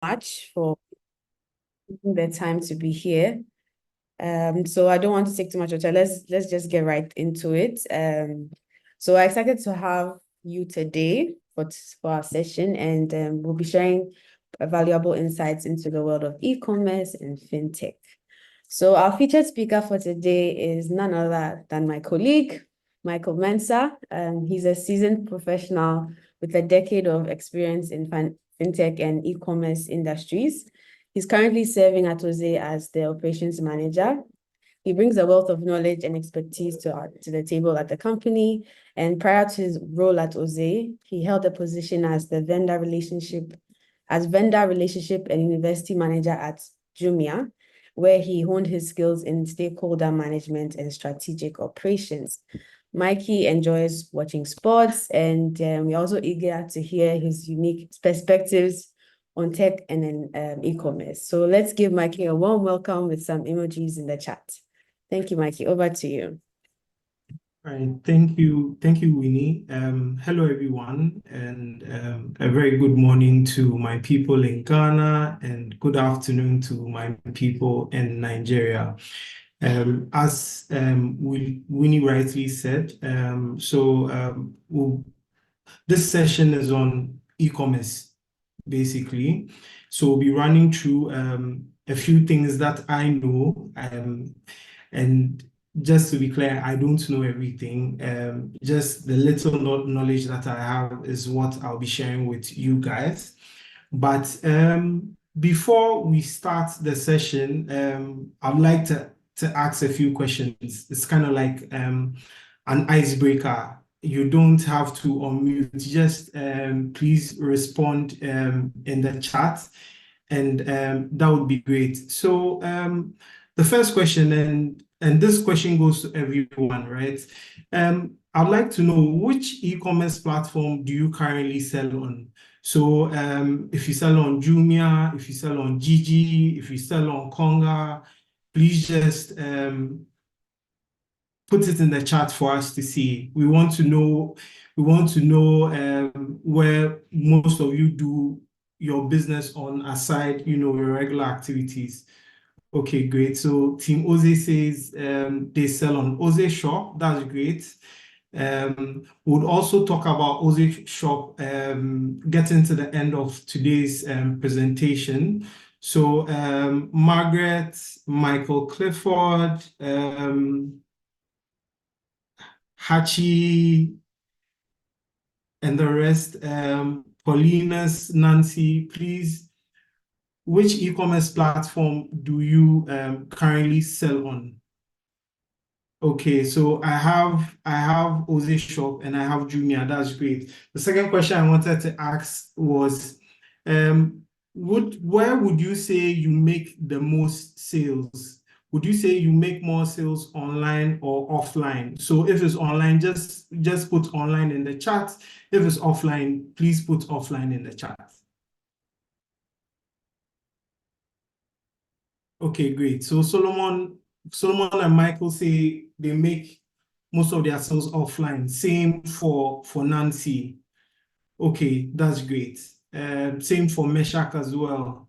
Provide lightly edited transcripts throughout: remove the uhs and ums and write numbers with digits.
much for taking the time to be here. So I don't want to take too much of time. Let's just get right into it. So I'm excited to have you today for our session, and we'll be sharing valuable insights into the world of e-commerce and fintech. So our featured speaker for today is none other than my colleague, Michael Mensah. He's a seasoned professional with a decade of experience in fintech and e-commerce industries. He's currently serving at Oze as the operations manager. He brings a wealth of knowledge and expertise to the table at the company. And prior to his role at Oze, he held a position as vendor relationship and university manager at Jumia, where he honed his skills in stakeholder management and strategic operations. Mikey enjoys watching sports, and we're also eager to hear his unique perspectives on tech and e-commerce. So let's give Mikey a warm welcome with some emojis in the chat. Thank you, Mikey. Over to you. All right, thank you, Winnie. Hello, everyone, and a very good morning to my people in Ghana, and good afternoon to my people in Nigeria. As Winnie rightly said, this session is on e-commerce, basically. So we'll be running through a few things that I know, and just to be clear, I don't know everything. Just the little knowledge that I have is what I'll be sharing with you guys. But before we start the session, I'd like to ask a few questions. It's kind of like an icebreaker. You don't have to unmute. Just please respond in the chat, and that would be great. So the first question, and this question goes to everyone, right? I'd like to know, which e-commerce platform do you currently sell on? So if you sell on Jumia, if you sell on Gigi, if you sell on Konga, please just put it in the chat for us to see. We want to know where most of you do your business on, aside, your regular activities. Okay, great. So Team Oze says they sell on Oze Shop. That's great. We'll also talk about Oze Shop getting to the end of today's presentation. So Margaret, Michael Clifford, Hachi, and the rest, Paulinas, Nancy, please, which e-commerce platform do you currently sell on? Okay, so I have Oze Shop and I have Jumia. That's great. The second question I wanted to ask was, where would you say you make the most sales? Would you say you make more sales online or offline? So if it's online, just put online in the chat. If it's offline, please put offline in the chat. Okay, great. So Solomon and Michael say they make most of their sales offline. Same for Nancy. Okay, that's great. Same for Meshach as well.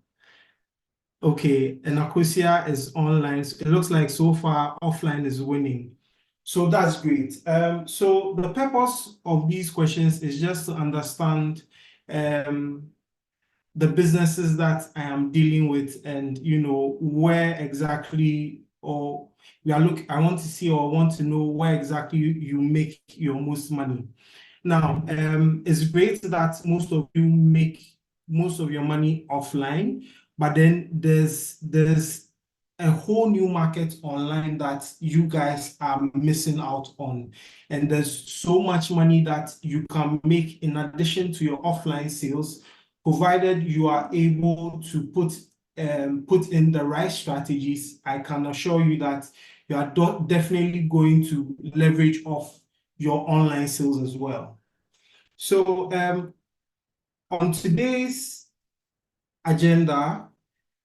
Okay, and Akosia is online. So it looks like so far offline is winning. So that's great. So the purpose of these questions is just to understand the businesses that I am dealing with, and where exactly, or I want to see, or want to know where exactly you make your most money. Now, it's great that most of you make most of your money offline, but then there's a whole new market online that you guys are missing out on. And there's so much money that you can make in addition to your offline sales, provided you are able to put in the right strategies. I can assure you that you are definitely going to leverage off your online sales as well. So on today's agenda,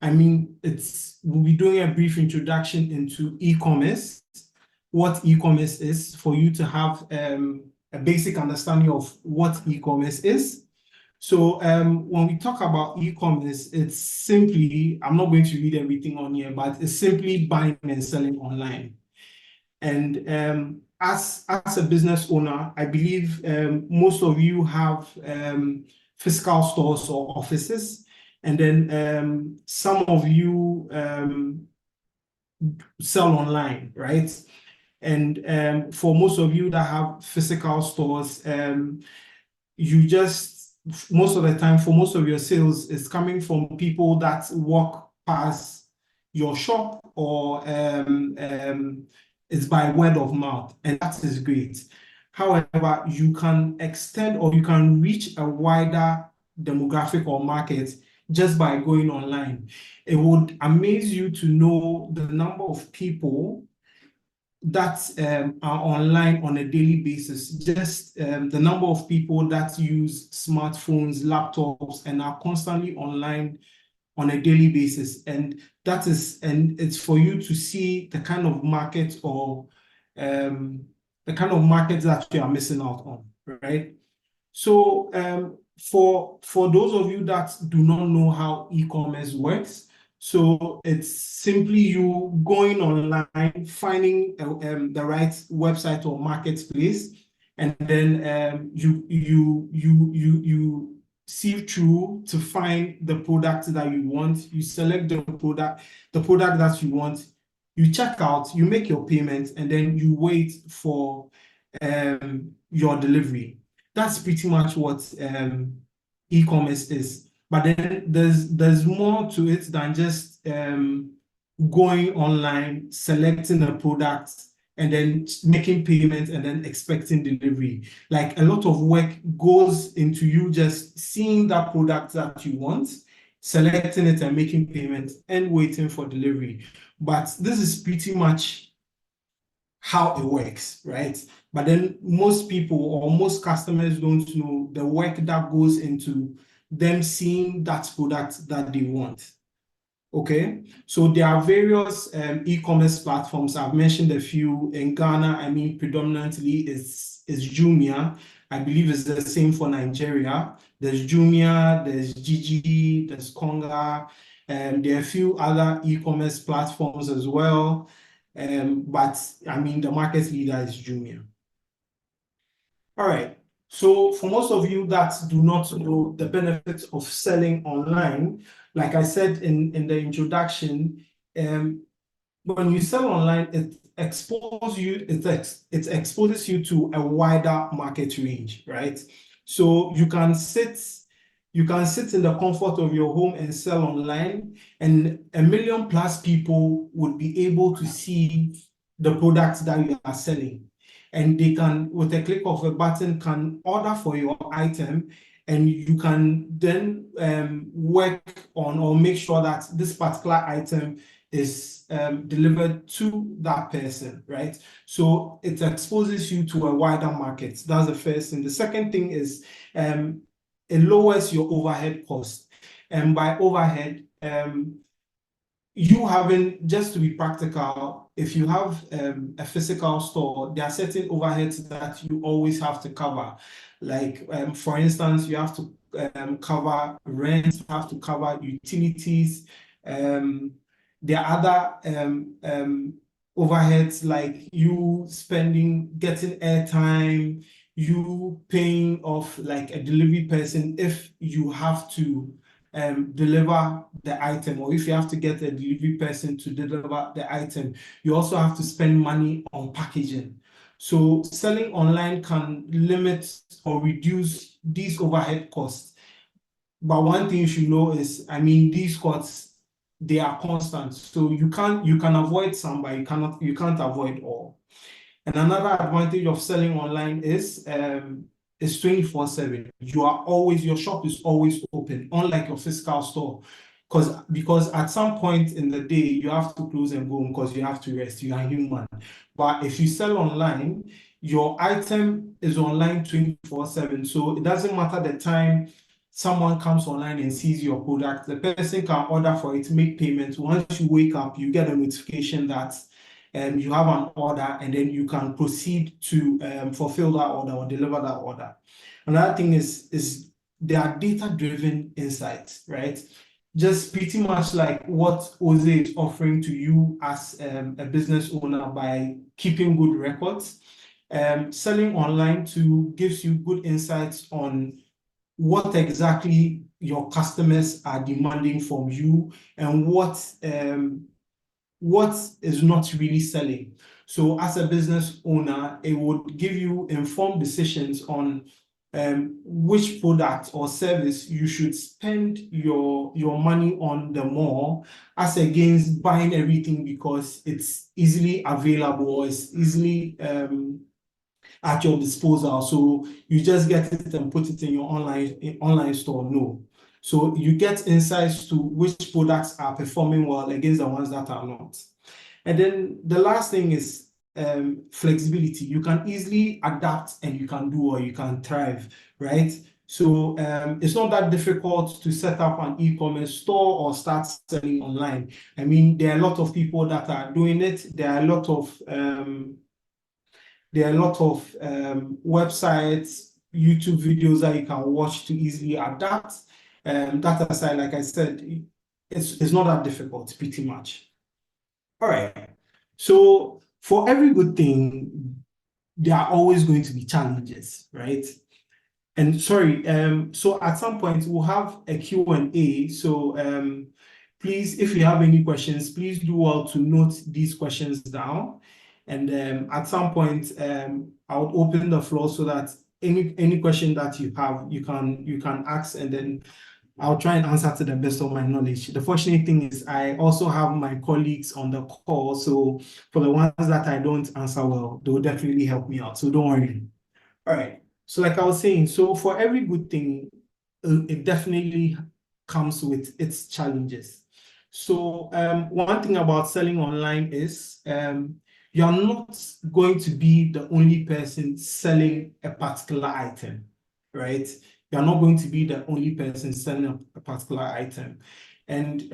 we'll be doing a brief introduction into e-commerce, what e-commerce is, for you to have a basic understanding of what e-commerce is. So when we talk about e-commerce, it's simply, I'm not going to read everything on here, but it's simply buying and selling online. And as a business owner, I believe most of you have physical stores or offices, and then some of you sell online, right? And for most of you that have physical stores, you just most of the time for most of your sales is coming from people that walk past your shop, or it's by word of mouth, and that is great. However, you can extend or you can reach a wider demographic or market just by going online. It would amaze you to know the number of people that are online on a daily basis, just the number of people that use smartphones, laptops, and are constantly online on a daily basis. And it's for you to see the kind of market or the kind of market that you are missing out on, right? So for those of you that do not know how e-commerce works, so it's simply you going online, finding the right website or marketplace, and then you sieve through to find the product that you want. You select the product that you want. You check out, you make your payment, and then you wait for your delivery. That's pretty much what e-commerce is. But then there's more to it than just going online, selecting a product, and then making payments and then expecting delivery. Like, a lot of work goes into you just seeing that product that you want, selecting it and making payments and waiting for delivery. But this is pretty much how it works, right? But then most people or most customers don't know the work that goes into them seeing that product that they want. Okay, so there are various e-commerce platforms. I've mentioned a few in Ghana. I mean, predominantly is Jumia. I believe it's the same for Nigeria. There's Jumia, there's Gigi, there's Konga, and there are a few other e-commerce platforms as well. But I mean, the market leader is Jumia. All right. So for most of you that do not know the benefits of selling online, like I said in the introduction, when you sell online, it exposes you to a wider market range, right? So you can sit in the comfort of your home and sell online, and 1 million plus people would be able to see the products that you are selling. And they can, with a click of a button, can order for your item, and you can then work on or make sure that this particular item is delivered to that person, right? So it exposes you to a wider market. That's the first thing. The second thing is it lowers your overhead cost. And by overhead, you having, just to be practical, if you have a physical store, there are certain overheads that you always have to cover. Like, for instance, you have to cover rent, you have to cover utilities. There are other overheads like you getting airtime, you paying off like a delivery person if you have to deliver the item, or if you have to get a delivery person to deliver the item, you also have to spend money on packaging. So selling online can limit or reduce these overhead costs. But one thing you should know is, I mean, these costs, they are constant. So you can avoid some, but you can't avoid all. And another advantage of selling online is 24/7. Your shop is always open, unlike your physical store. Because at some point in the day, you have to close and go home because you have to rest. You are human. But if you sell online, your item is online 24/7. So it doesn't matter the time someone comes online and sees your product, the person can order for it, make payments. Once you wake up, you get a notification that you have an order, and then you can proceed to fulfill that order or deliver that order. Another thing is they are data-driven insights, right? Just pretty much like what Oze is offering to you as a business owner by keeping good records. Selling online too gives you good insights on what exactly your customers are demanding from you and what is not really selling. So as a business owner, it would give you informed decisions on which product or service you should spend your money on the more, as against buying everything because it's easily available or it's easily at your disposal. So you just get it and put it in your online store. No. So you get insights to which products are performing well against the ones that are not. And then the last thing is flexibility. You can easily adapt and you can do or you can thrive, right? So it's not that difficult to set up an e-commerce store or start selling online. I mean, there are a lot of people that are doing it. There are a lot of websites, YouTube videos that you can watch to easily adapt. That aside, like I said, it's not that difficult, pretty much. All right. So for every good thing, there are always going to be challenges, right? And sorry, so at some point we'll have a Q&A. So please, if you have any questions, please do well to note these questions down. And at some point, I'll open the floor so that any question that you have, you can ask, and then I'll try and answer to the best of my knowledge. The fortunate thing is I also have my colleagues on the call, so for the ones that I don't answer well, they'll definitely help me out. So don't worry. All right. So like I was saying, so for every good thing, it definitely comes with its challenges. So one thing about selling online is you're not going to be the only person selling a particular item, right? You're not going to be the only person selling a particular item. And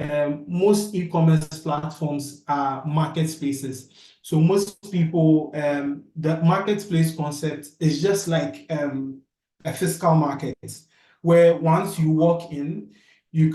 most e-commerce platforms are marketplaces. So most people, the marketplace concept is just like a physical market, where once you walk in, you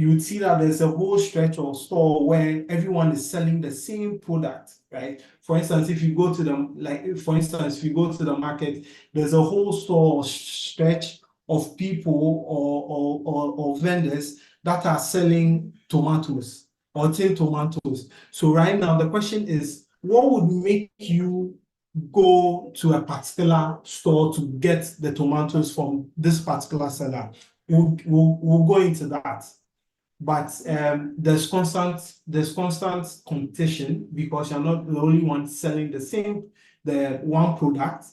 would see that there's a whole stretch or store where everyone is selling the same product, right? For instance, if you go to if you go to the market, there's a whole store or stretch of people or vendors that are selling tomatoes or tin tomatoes. So right now the question is, what would make you go to a particular store to get the tomatoes from this particular seller? We'll go into that. But there's constant competition because you're not the only one selling the one product,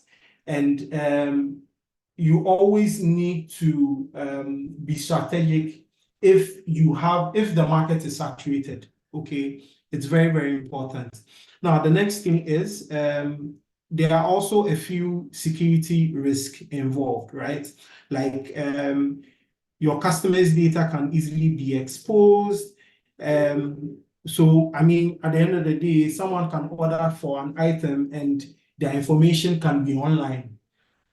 and you always need to be strategic if the market is saturated. Okay, it's very, very important. Now, the next thing is there are also a few security risks involved, right? Like your customers' data can easily be exposed. So, I mean, at the end of the day, someone can order for an item and their information can be online.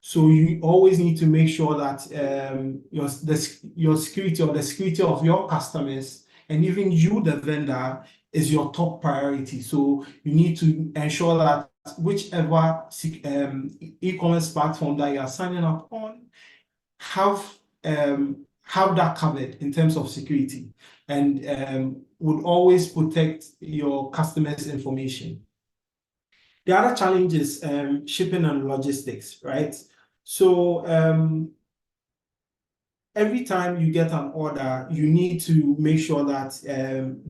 So you always need to make sure that your security or the security of your customers and even you, the vendor, is your top priority. So you need to ensure that whichever e-commerce platform that you are signing up on have that covered in terms of security, and would always protect your customers' information. The other challenge is shipping and logistics, right? So every time you get an order, you need to make sure that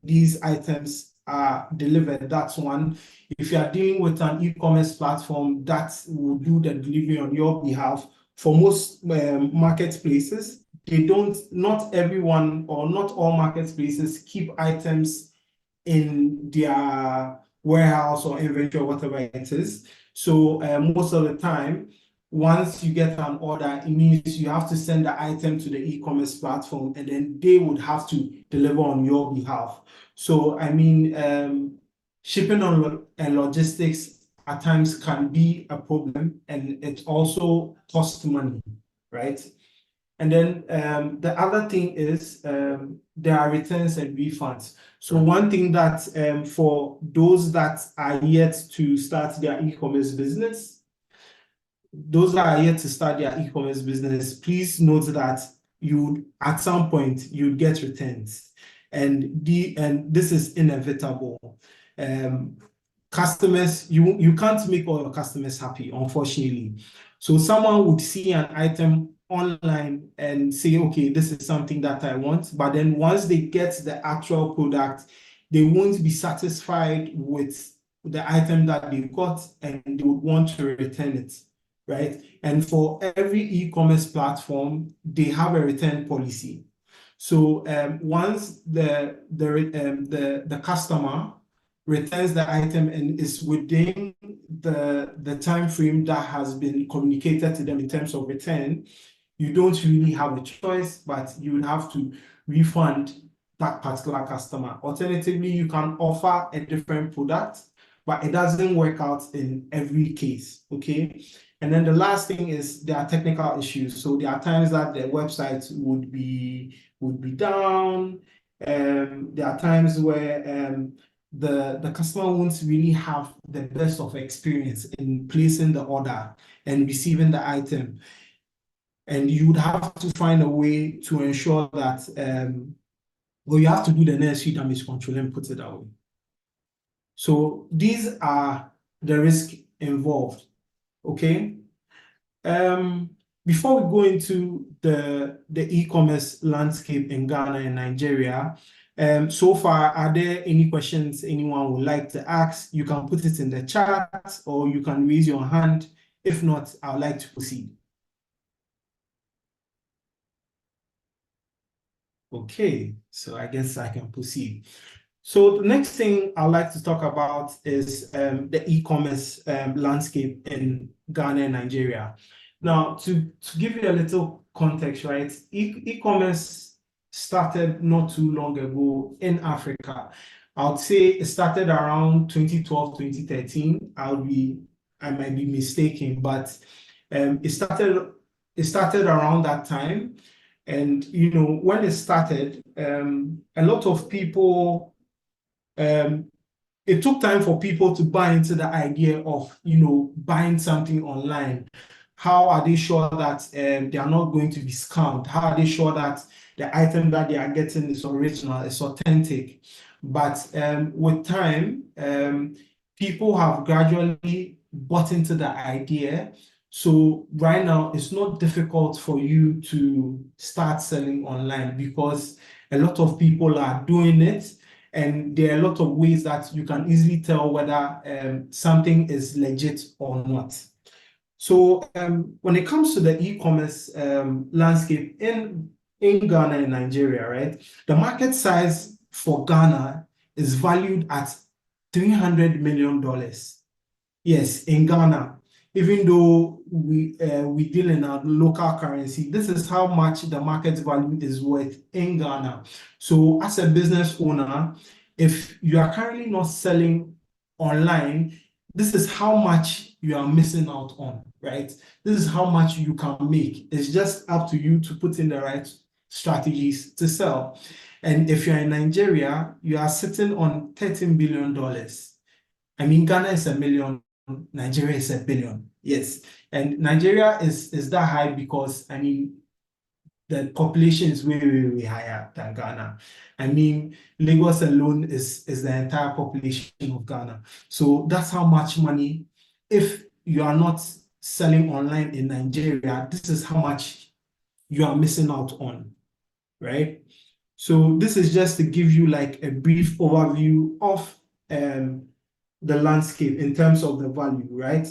these items are delivered. That's one. If you are dealing with an e-commerce platform that will do the delivery on your behalf, for most marketplaces, not everyone or not all marketplaces keep items in their warehouse or inventory or whatever it is. So most of the time, once you get an order, it means you have to send the item to the e-commerce platform, and then they would have to deliver on your behalf. So I mean, shipping and logistics at times can be a problem, and it also costs money, right? And then the other thing is there are returns and refunds. So one thing that for those that are yet to start their e-commerce business, please note that you at some point you get returns, and this is inevitable. Customers, you can't make all your customers happy, unfortunately. So someone would see an item online and say, okay, this is something that I want, but then once they get the actual product, they won't be satisfied with the item that they got, and they would want to return it, right? And for every e-commerce platform, they have a return policy. So once the customer returns the item and is within the time frame that has been communicated to them in terms of return, you don't really have a choice, but you would have to refund that particular customer. Alternatively, you can offer a different product, but it doesn't work out in every case, okay? And then the last thing is there are technical issues. So there are times that the website would be down. There are times where the customer won't really have the best of experience in placing the order and receiving the item. And you would have to find a way to ensure that, well, you have to do the necessary damage control and put it away. So these are the risk involved, okay? Before we go into the e-commerce landscape in Ghana and Nigeria, so far, are there any questions anyone would like to ask? You can put it in the chat or you can raise your hand. If not, I would like to proceed. Okay, so I guess I can proceed. So the next thing I'd like to talk about is the e-commerce landscape in Ghana and Nigeria. Now, to give you a little context, right? E-commerce started not too long ago in Africa. I would say it started around 2012, 2013. I might be mistaken, but it started around that time. And when it started, a lot of people, it took time for people to buy into the idea of buying something online. How are they sure that they are not going to be scammed? How are they sure that the item that they are getting is original, is authentic? But with time, people have gradually bought into the idea. So right now, it's not difficult for you to start selling online because a lot of people are doing it, and there are a lot of ways that you can easily tell whether something is legit or not. So when it comes to the e-commerce landscape in Ghana and Nigeria, right, the market size for Ghana is valued at $300 million. Yes, in Ghana, even though we deal in our local currency, this is how much the market value is worth in Ghana. So as a business owner, if you are currently not selling online, this is how much you are missing out on, right? This is how much you can make. It's just up to you to put in the right strategies to sell. And if you're in Nigeria, you are sitting on $13 billion. I mean, Ghana is 1 million, Nigeria is 1 billion. Yes. And Nigeria is that high because, I mean, the population is way, way, way higher than Ghana. I mean, Lagos alone is the entire population of Ghana. So that's how much money, if you are not selling online in Nigeria, this is how much you are missing out on, right? So this is just to give you like a brief overview of the landscape in terms of the value, right?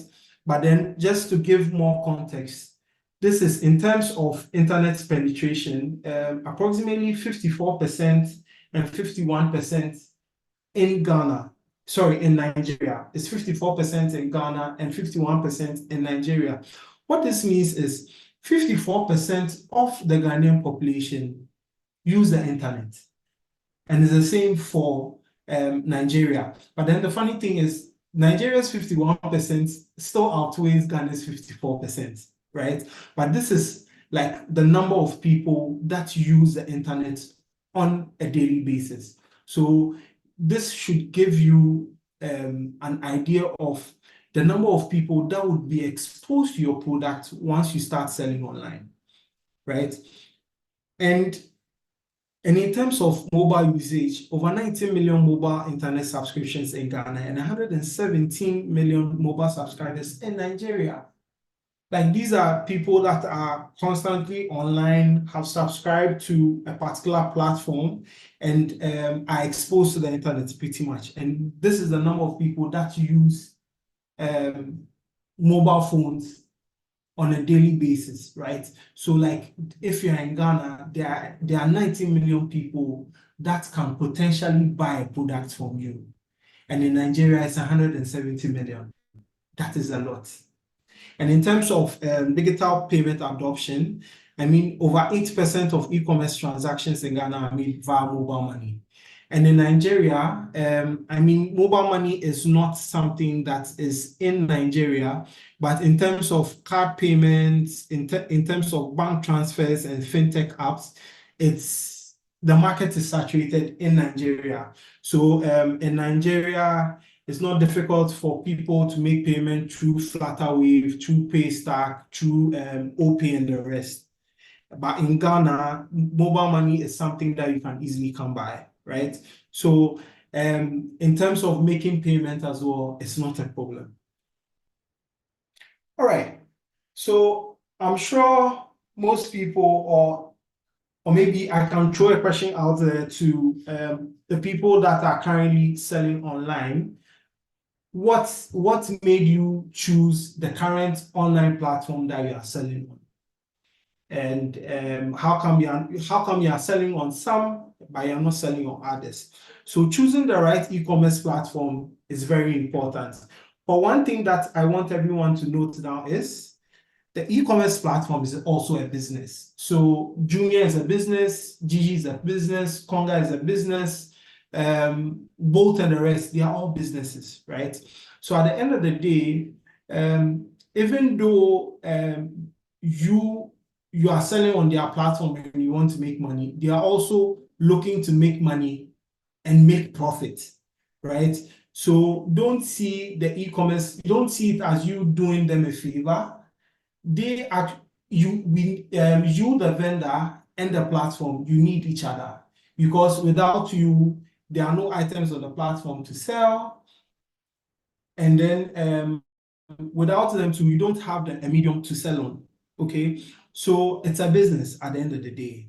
But then just to give more context, this is in terms of internet penetration, approximately 54% and 51% in Ghana. Sorry, in Nigeria. It's 54% in Ghana and 51% in Nigeria. What this means is 54% of the Ghanaian population use the internet. And it's the same for Nigeria. But then the funny thing is, Nigeria's 51% still outweighs Ghana's 54%, right? But this is like the number of people that use the internet on a daily basis. So this should give you an idea of the number of people that would be exposed to your product once you start selling online, right? And in terms of mobile usage, over 90 million mobile internet subscriptions in Ghana and 117 million mobile subscribers in Nigeria. Like these are people that are constantly online, have subscribed to a particular platform, and are exposed to the internet pretty much. And this is the number of people that use mobile phones on a daily basis, right? So like if you're in Ghana, there are 90 million people that can potentially buy a product from you. And in Nigeria, it's 170 million. That is a lot. And in terms of digital payment adoption, I mean, over 8% of e-commerce transactions in Ghana are made via mobile money. And in Nigeria, I mean, mobile money is not something that is in Nigeria, but in terms of card payments, in terms of bank transfers and fintech apps, the market is saturated in Nigeria. So in Nigeria, it's not difficult for people to make payment through Flutterwave, through Paystack, through OPay and the rest. But in Ghana, mobile money is something that you can easily come by, right? So in terms of making payment as well, it's not a problem. All right. So I'm sure most people, or maybe I can throw a question out there to the people that are currently selling online. What made you choose the current online platform that you are selling on? And how come you are selling on some, but you're not selling on others? So choosing the right e-commerce platform is very important. But one thing that I want everyone to note now is the e-commerce platform is also a business. So Jumia is a business, Gigi is a business, Konga is a business, Bolt and the rest, they are all businesses, right? So at the end of the day, even though you are selling on their platform and you want to make money, they are also looking to make money and make profit, right? So don't see the e-commerce, don't see it as you doing them a favor. They are you, the vendor and the platform, you need each other, because without you, there are no items on the platform to sell. And then without them too, you don't have a medium to sell on. Okay, so it's a business at the end of the day.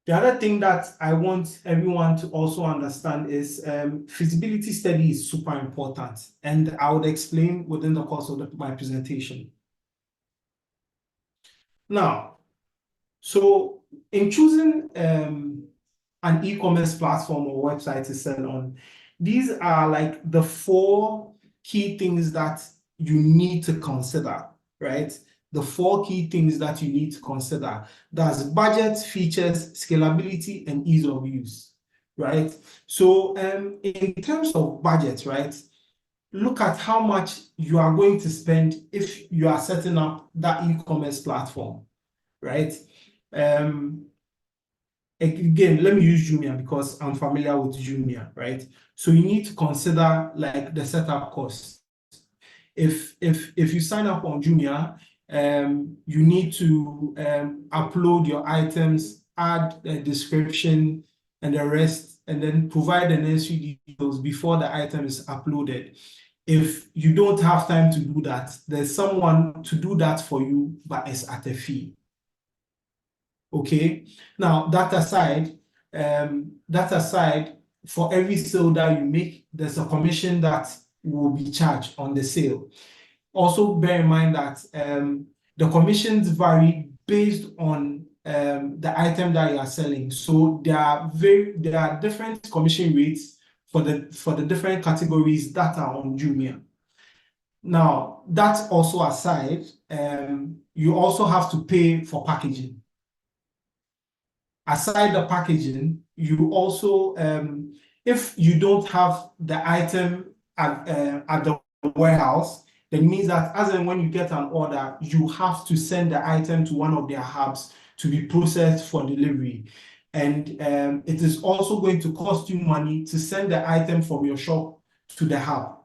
The other thing that I want everyone to also understand is feasibility study is super important, and I would explain within the course of my presentation. Now, so in choosing an e-commerce platform or website to sell on, these are like the 4 key things that you need to consider, right? The 4 key things that you need to consider. That's budget, features, scalability, and ease of use, right? So in terms of budget, right? Look at how much you are going to spend if you are setting up that e-commerce platform, right? Again, let me use Jumia because I'm familiar with Jumia, right? So you need to consider like the setup costs. If you sign up on Jumia, you need to upload your items, add a description and the rest, and then provide the necessary details before the item is uploaded. If you don't have time to do that, there's someone to do that for you, but it's at a fee. Okay. Now that aside, for every sale that you make, there's a commission that will be charged on the sale. Also bear in mind that the commissions vary based on the item that you are selling. So there are different commission rates for the different categories that are on Jumia. Now, that's also aside, you also have to pay for packaging. Aside the packaging, you also, if you don't have the item at the warehouse That means that as and when you get an order, you have to send the item to one of their hubs to be processed for delivery. And it is also going to cost you money to send the item from your shop to the hub.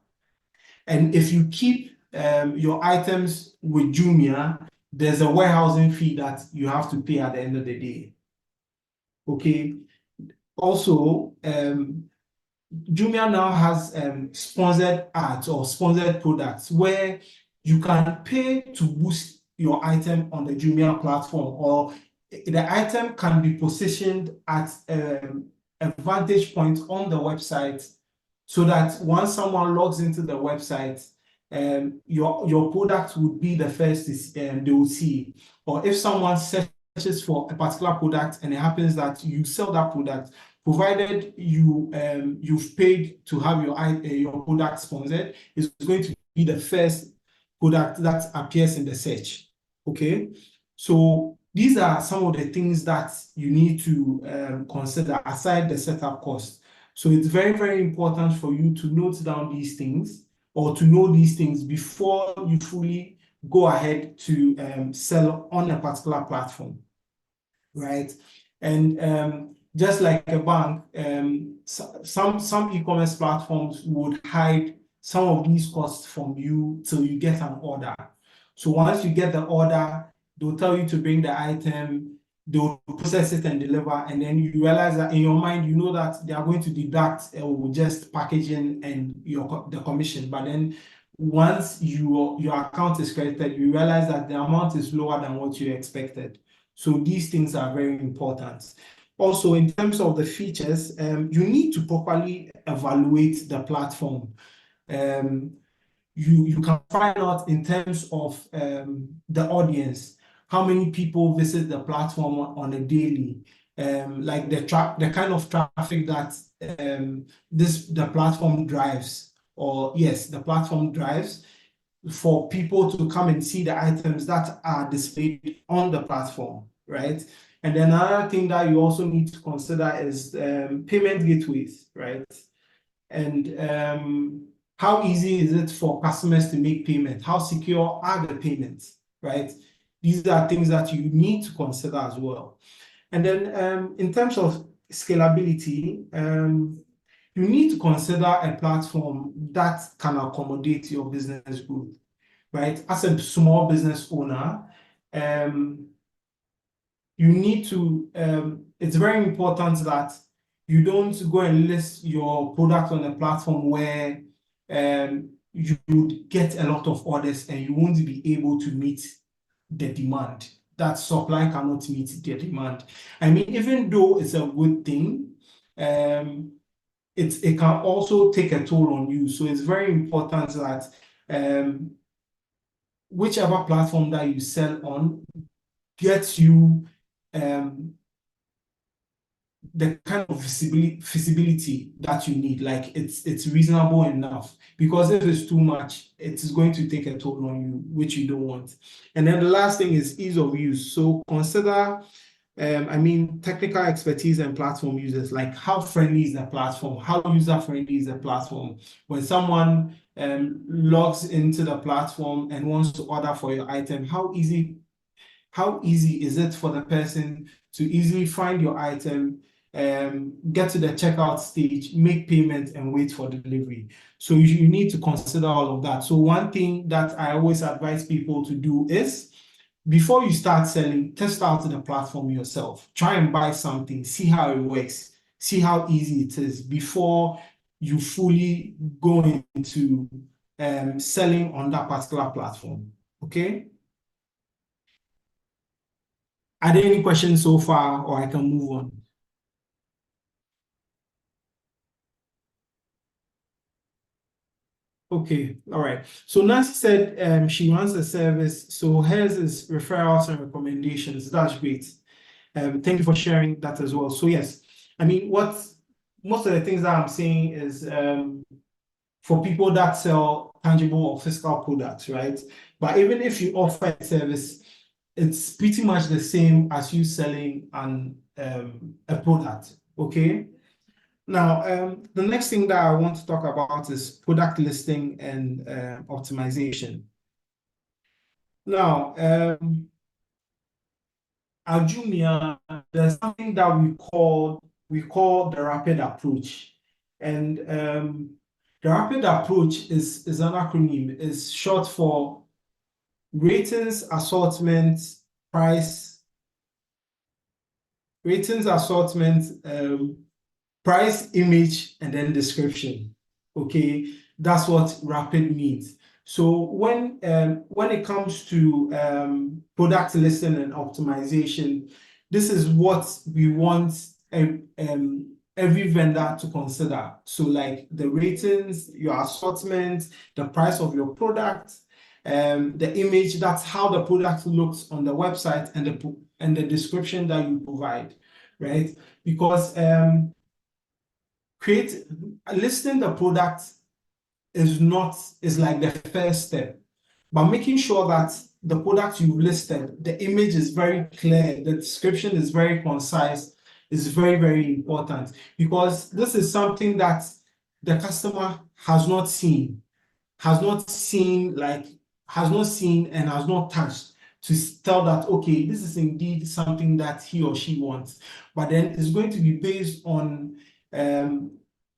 And if you keep your items with Jumia, there's a warehousing fee that you have to pay at the end of the day. Okay. Also, Jumia now has sponsored ads or sponsored products where you can pay to boost your item on the Jumia platform, or the item can be positioned at a vantage point on the website so that once someone logs into the website, your product would be the first they will see. Or if someone searches for a particular product and it happens that you sell that product, provided you've paid to have your product sponsored, it's going to be the first product that appears in the search. Okay, so these are some of the things that you need to consider aside the setup cost. So it's very, very important for you to note down these things or to know these things before you fully go ahead to sell on a particular platform, right? And just like a bank, some e-commerce platforms would hide some of these costs from you till you get an order. So once you get the order, they'll tell you to bring the item, they'll process it and deliver, and then you realize that in your mind, you know that they are going to deduct just packaging and the commission. But then once your account is credited, you realize that the amount is lower than what you expected. So these things are very important. Also, in terms of the features, you need to properly evaluate the platform. You can find out in terms of the audience, how many people visit the platform on a daily, like the kind of traffic that the platform drives, or yes, the platform drives for people to come and see the items that are displayed on the platform, right? And then another thing that you also need to consider is payment gateways, right? And how easy is it for customers to make payment? How secure are the payments, right? These are things that you need to consider as well. And then in terms of scalability, you need to consider a platform that can accommodate your business growth, right? As a small business owner, you need to, it's very important that you don't go and list your product on a platform where you would get a lot of orders and you won't be able to meet the demand. That supply cannot meet the demand. I mean, even though it's a good thing, it can also take a toll on you. So it's very important that whichever platform that you sell on gets you the kind of visibility that you need. Like it's reasonable enough, because if it's too much, it is going to take a toll on you, which you don't want. And then the last thing is ease of use. So consider I mean, technical expertise and platform users, like how friendly is the platform? How user-friendly is the platform? When someone logs into the platform and wants to order for your item, how easy is it for the person to easily find your item, get to the checkout stage, make payment, and wait for delivery? So you need to consider all of that. So one thing that I always advise people to do is, before you start selling, test out the platform yourself. Try and buy something, see how it works, see how easy it is before you fully go into selling on that particular platform. Okay? Are there any questions so far, or I can move on? Okay, all right. So Nancy said she runs a service, so hers is referrals and recommendations. That's great. Thank you for sharing that as well. So yes, I mean, most of the things that I'm saying is for people that sell tangible or physical products, right? But even if you offer a service, it's pretty much the same as you selling a product. Okay. Now, the next thing that I want to talk about is product listing and optimization. Now, at Jumia, there's something that we call the rapid approach, and the rapid approach is an acronym. It's short for ratings, assortment, price, ratings, assortment, price, image, and then description. Okay, that's what rapid means. So when it comes to product listing and optimization, this is what we want every vendor to consider. So like the ratings, your assortment, the price of your product, the image, that's how the product looks on the website, and the description that you provide, right? Because create listing the product is like the first step, but making sure that the product you've listed, the image is very clear, the description is very concise, is very, very important, because this is something that the customer has not seen and has not touched, to tell that, okay, this is indeed something that he or she wants. But then it's going to be based on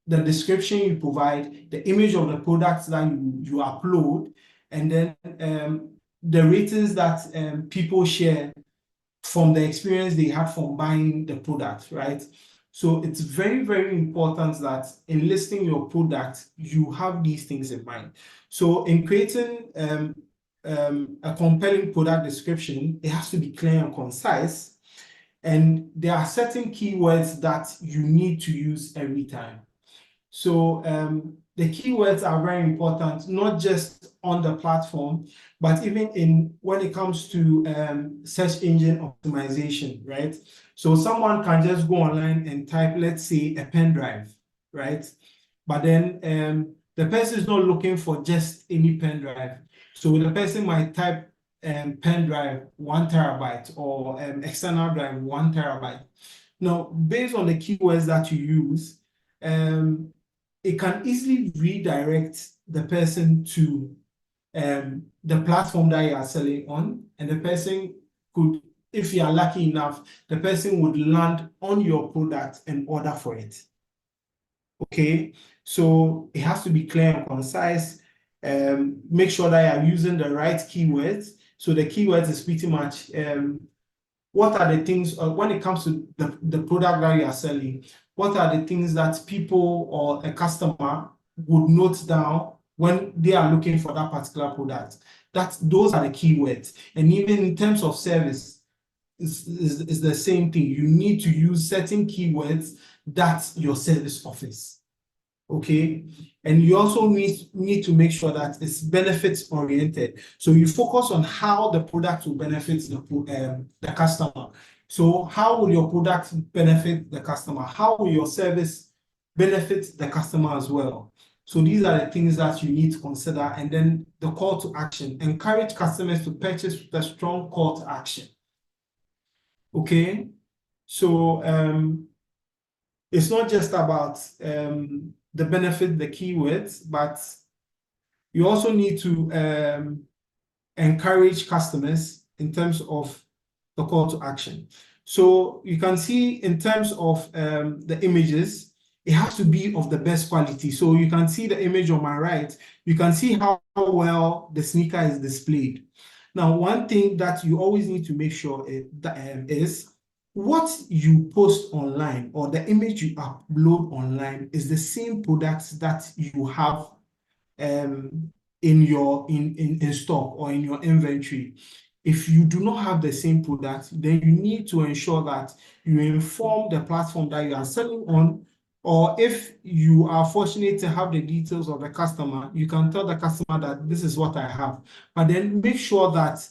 the description you provide, the image of the products that you upload, and then the ratings that people share from the experience they had from buying the product, right? So it's very, very important that in listing your product, you have these things in mind. So in creating a compelling product description, it has to be clear and concise, and there are certain keywords that you need to use every time. So the keywords are very important, not just on the platform, but even when it comes to search engine optimization, right? So someone can just go online and type, let's say, a pen drive, right? But then the person is not looking for just any pen drive. So the person might type pen drive 1 terabyte, or external drive 1 terabyte. Now, based on the keywords that you use, it can easily redirect the person to the platform that you are selling on, and the person could, if you are lucky enough, the person would land on your product and order for it. Okay, so it has to be clear and concise. Make sure that you are using the right keywords. So the keywords is pretty much what are the things, when it comes to the product that you are selling, what are the things that people or a customer would note down when they are looking for that particular product? Those are the keywords. And even in terms of service, is the same thing. You need to use certain keywords that your service offers. Okay, and you also need to make sure that it's benefits oriented. So you focus on how the product will benefit the customer. So how will your product benefit the customer? How will your service benefit the customer as well? So these are the things that you need to consider. And then the call to action. Encourage customers to purchase with a strong call to action. Okay, so it's not just about the benefit, the keywords, but you also need to encourage customers in terms of the call to action. So you can see in terms of the images, it has to be of the best quality. So you can see the image on my right, you can see how well the sneaker is displayed. Now, one thing that you always need to make sure is what you post online, or the image you upload online, is the same products that you have in stock or in your inventory. If you do not have the same product, then you need to ensure that you inform the platform that you are selling on, or if you are fortunate to have the details of the customer, you can tell the customer that this is what I have. But then make sure that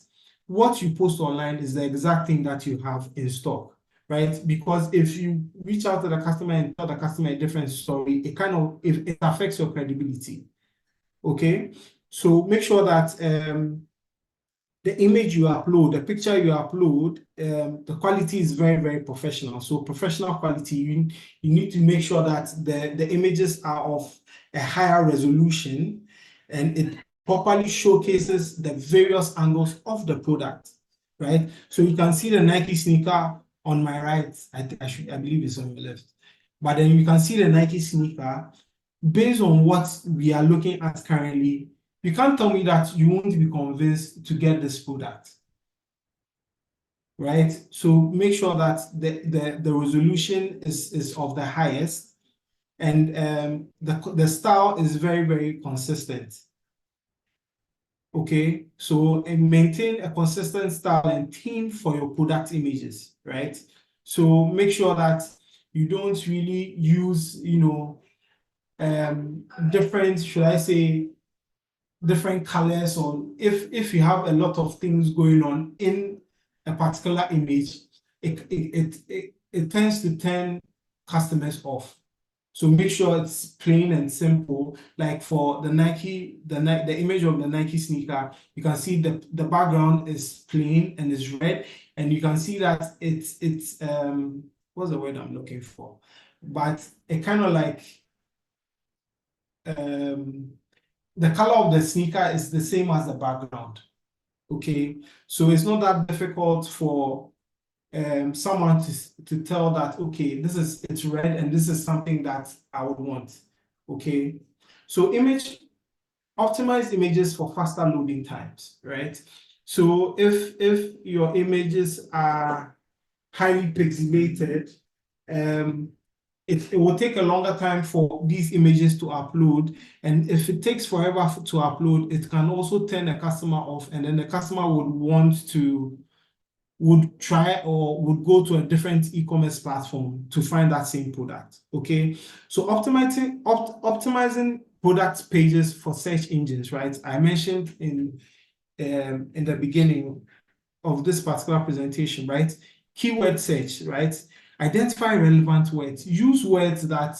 what you post online is the exact thing that you have in stock, right? Because if you reach out to the customer and tell the customer a different story, it affects your credibility. Okay, so make sure that the image you upload, the picture you upload, the quality is very, very professional. So professional quality, you need to make sure that the images are of a higher resolution and it properly showcases the various angles of the product, right? So you can see the Nike sneaker on my right. I believe it's on your left. But then you can see the Nike sneaker based on what we are looking at currently. You can't tell me that you won't be convinced to get this product, right? So make sure that the resolution is of the highest and the style is very, very consistent. Okay, so and maintain a consistent style and theme for your product images, right? So make sure that you don't really use, different, should I say, different colors, or if you have a lot of things going on in a particular image, it tends to turn customers off. So make sure it's plain and simple. Like for the Nike, the image of the Nike sneaker, you can see the background is plain and is red, and you can see that it's what's the word I'm looking for? But it kind of like the color of the sneaker is the same as the background. Okay, so it's not that difficult for someone to tell that, okay, it's red and this is something that I would want. Okay, so optimize images for faster loading times, right? So if your images are highly pixelated, it will take a longer time for these images to upload. And if it takes forever to upload, it can also turn a customer off, and then the customer would try or would go to a different e-commerce platform to find that same product. Okay, so optimizing product pages for search engines, right? I mentioned in the beginning of this particular presentation, right? Keyword search, right? Identify relevant words. Use words that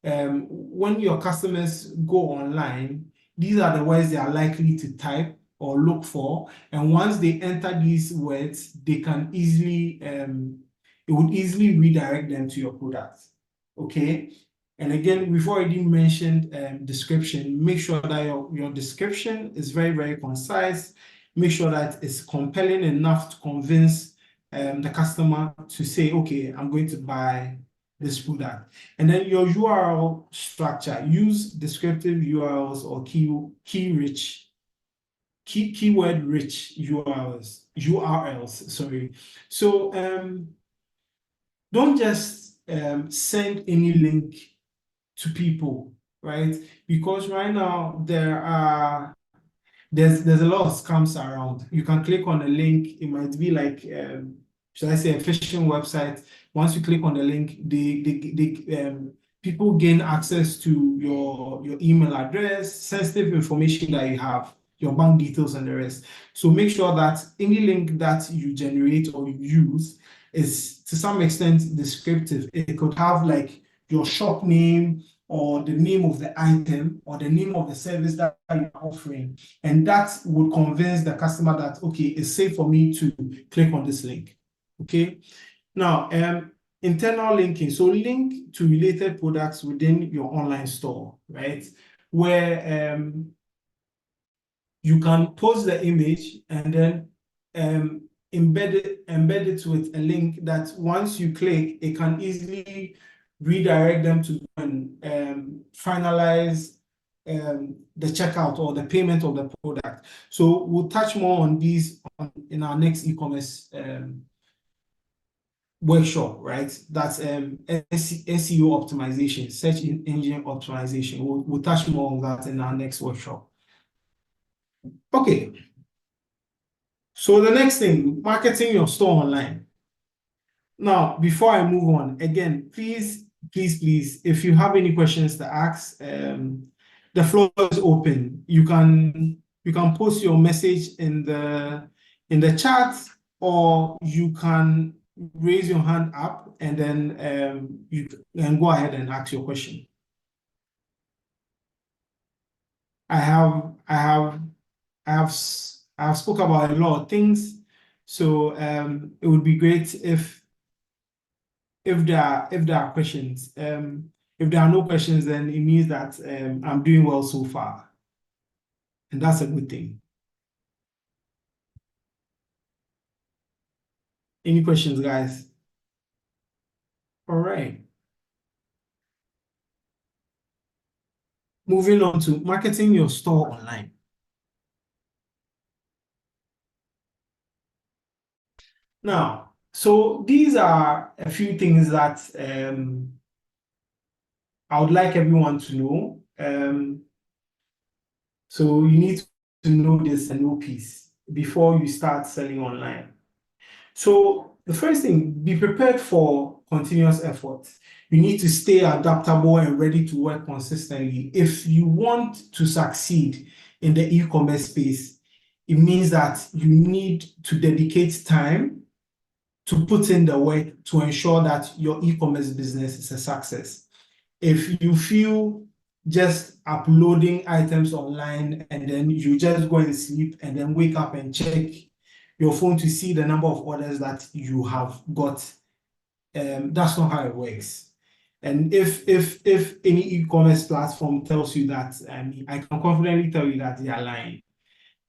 when your customers go online, these are the words they are likely to type or look for. And once they enter these words, they can easily, it would easily redirect them to your product. Okay. And again, we've already mentioned description. Make sure that your description is very, very concise. Make sure that it's compelling enough to convince the customer to say, okay, I'm going to buy this product. And then your URL structure, use descriptive URLs or keyword rich URLs, sorry. So don't just send any link to people, right? Because right now there's a lot of scams around. You can click on a link, it might be like should I say a phishing website. Once you click on the link, people gain access to your email address, sensitive information that you have, your bank details and the rest. So make sure that any link that you generate or you use is to some extent descriptive. It could have like your shop name or the name of the item or the name of the service that you're offering. And that would convince the customer that, okay, it's safe for me to click on this link. Okay. Now, internal linking. So link to related products within your online store, right? Where you can post the image and then embed it with a link that once you click, it can easily redirect them to finalize the checkout or the payment of the product. So we'll touch more on these in our next e-commerce workshop, right? That's SEO optimization, search engine optimization. We'll touch more on that in our next workshop. Okay. So the next thing, marketing your store online. Now, before I move on, again, please, if you have any questions to ask, the floor is open. You can post your message in the chat, or you can raise your hand up and then you can go ahead and ask your question. I have I've spoke about a lot of things. So it would be great if there are questions. If there are no questions, then it means that I'm doing well so far, and that's a good thing. Any questions, guys? All right. Moving on to marketing your store online. Now, so these are a few things that I would like everyone to know. So you need to know this and know piece before you start selling online. So the first thing, be prepared for continuous effort. You need to stay adaptable and ready to work consistently. If you want to succeed in the e-commerce space, it means that you need to dedicate time to put in the work to ensure that your e-commerce business is a success. If you feel just uploading items online and then you just go and sleep and then wake up and check your phone to see the number of orders that you have got, that's not how it works. And if any e-commerce platform tells you that, I mean, I can confidently tell you that they are lying.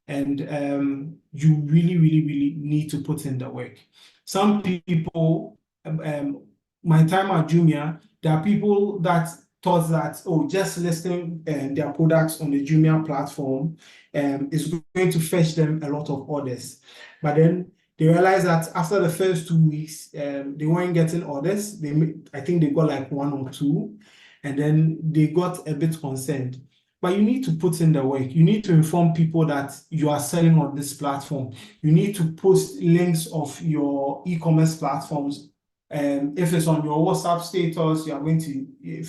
And you really need to put in the work. Some people, my time at Jumia, there are people that thought that, oh, just listing their products on the Jumia platform is going to fetch them a lot of orders. But then they realized that after the first 2 weeks, they weren't getting orders. I think they got like one or two, and then they got a bit concerned. But you need to put in the work. You need to inform people that you are selling on this platform. You need to post links of your e-commerce platforms. If it's on your WhatsApp status, if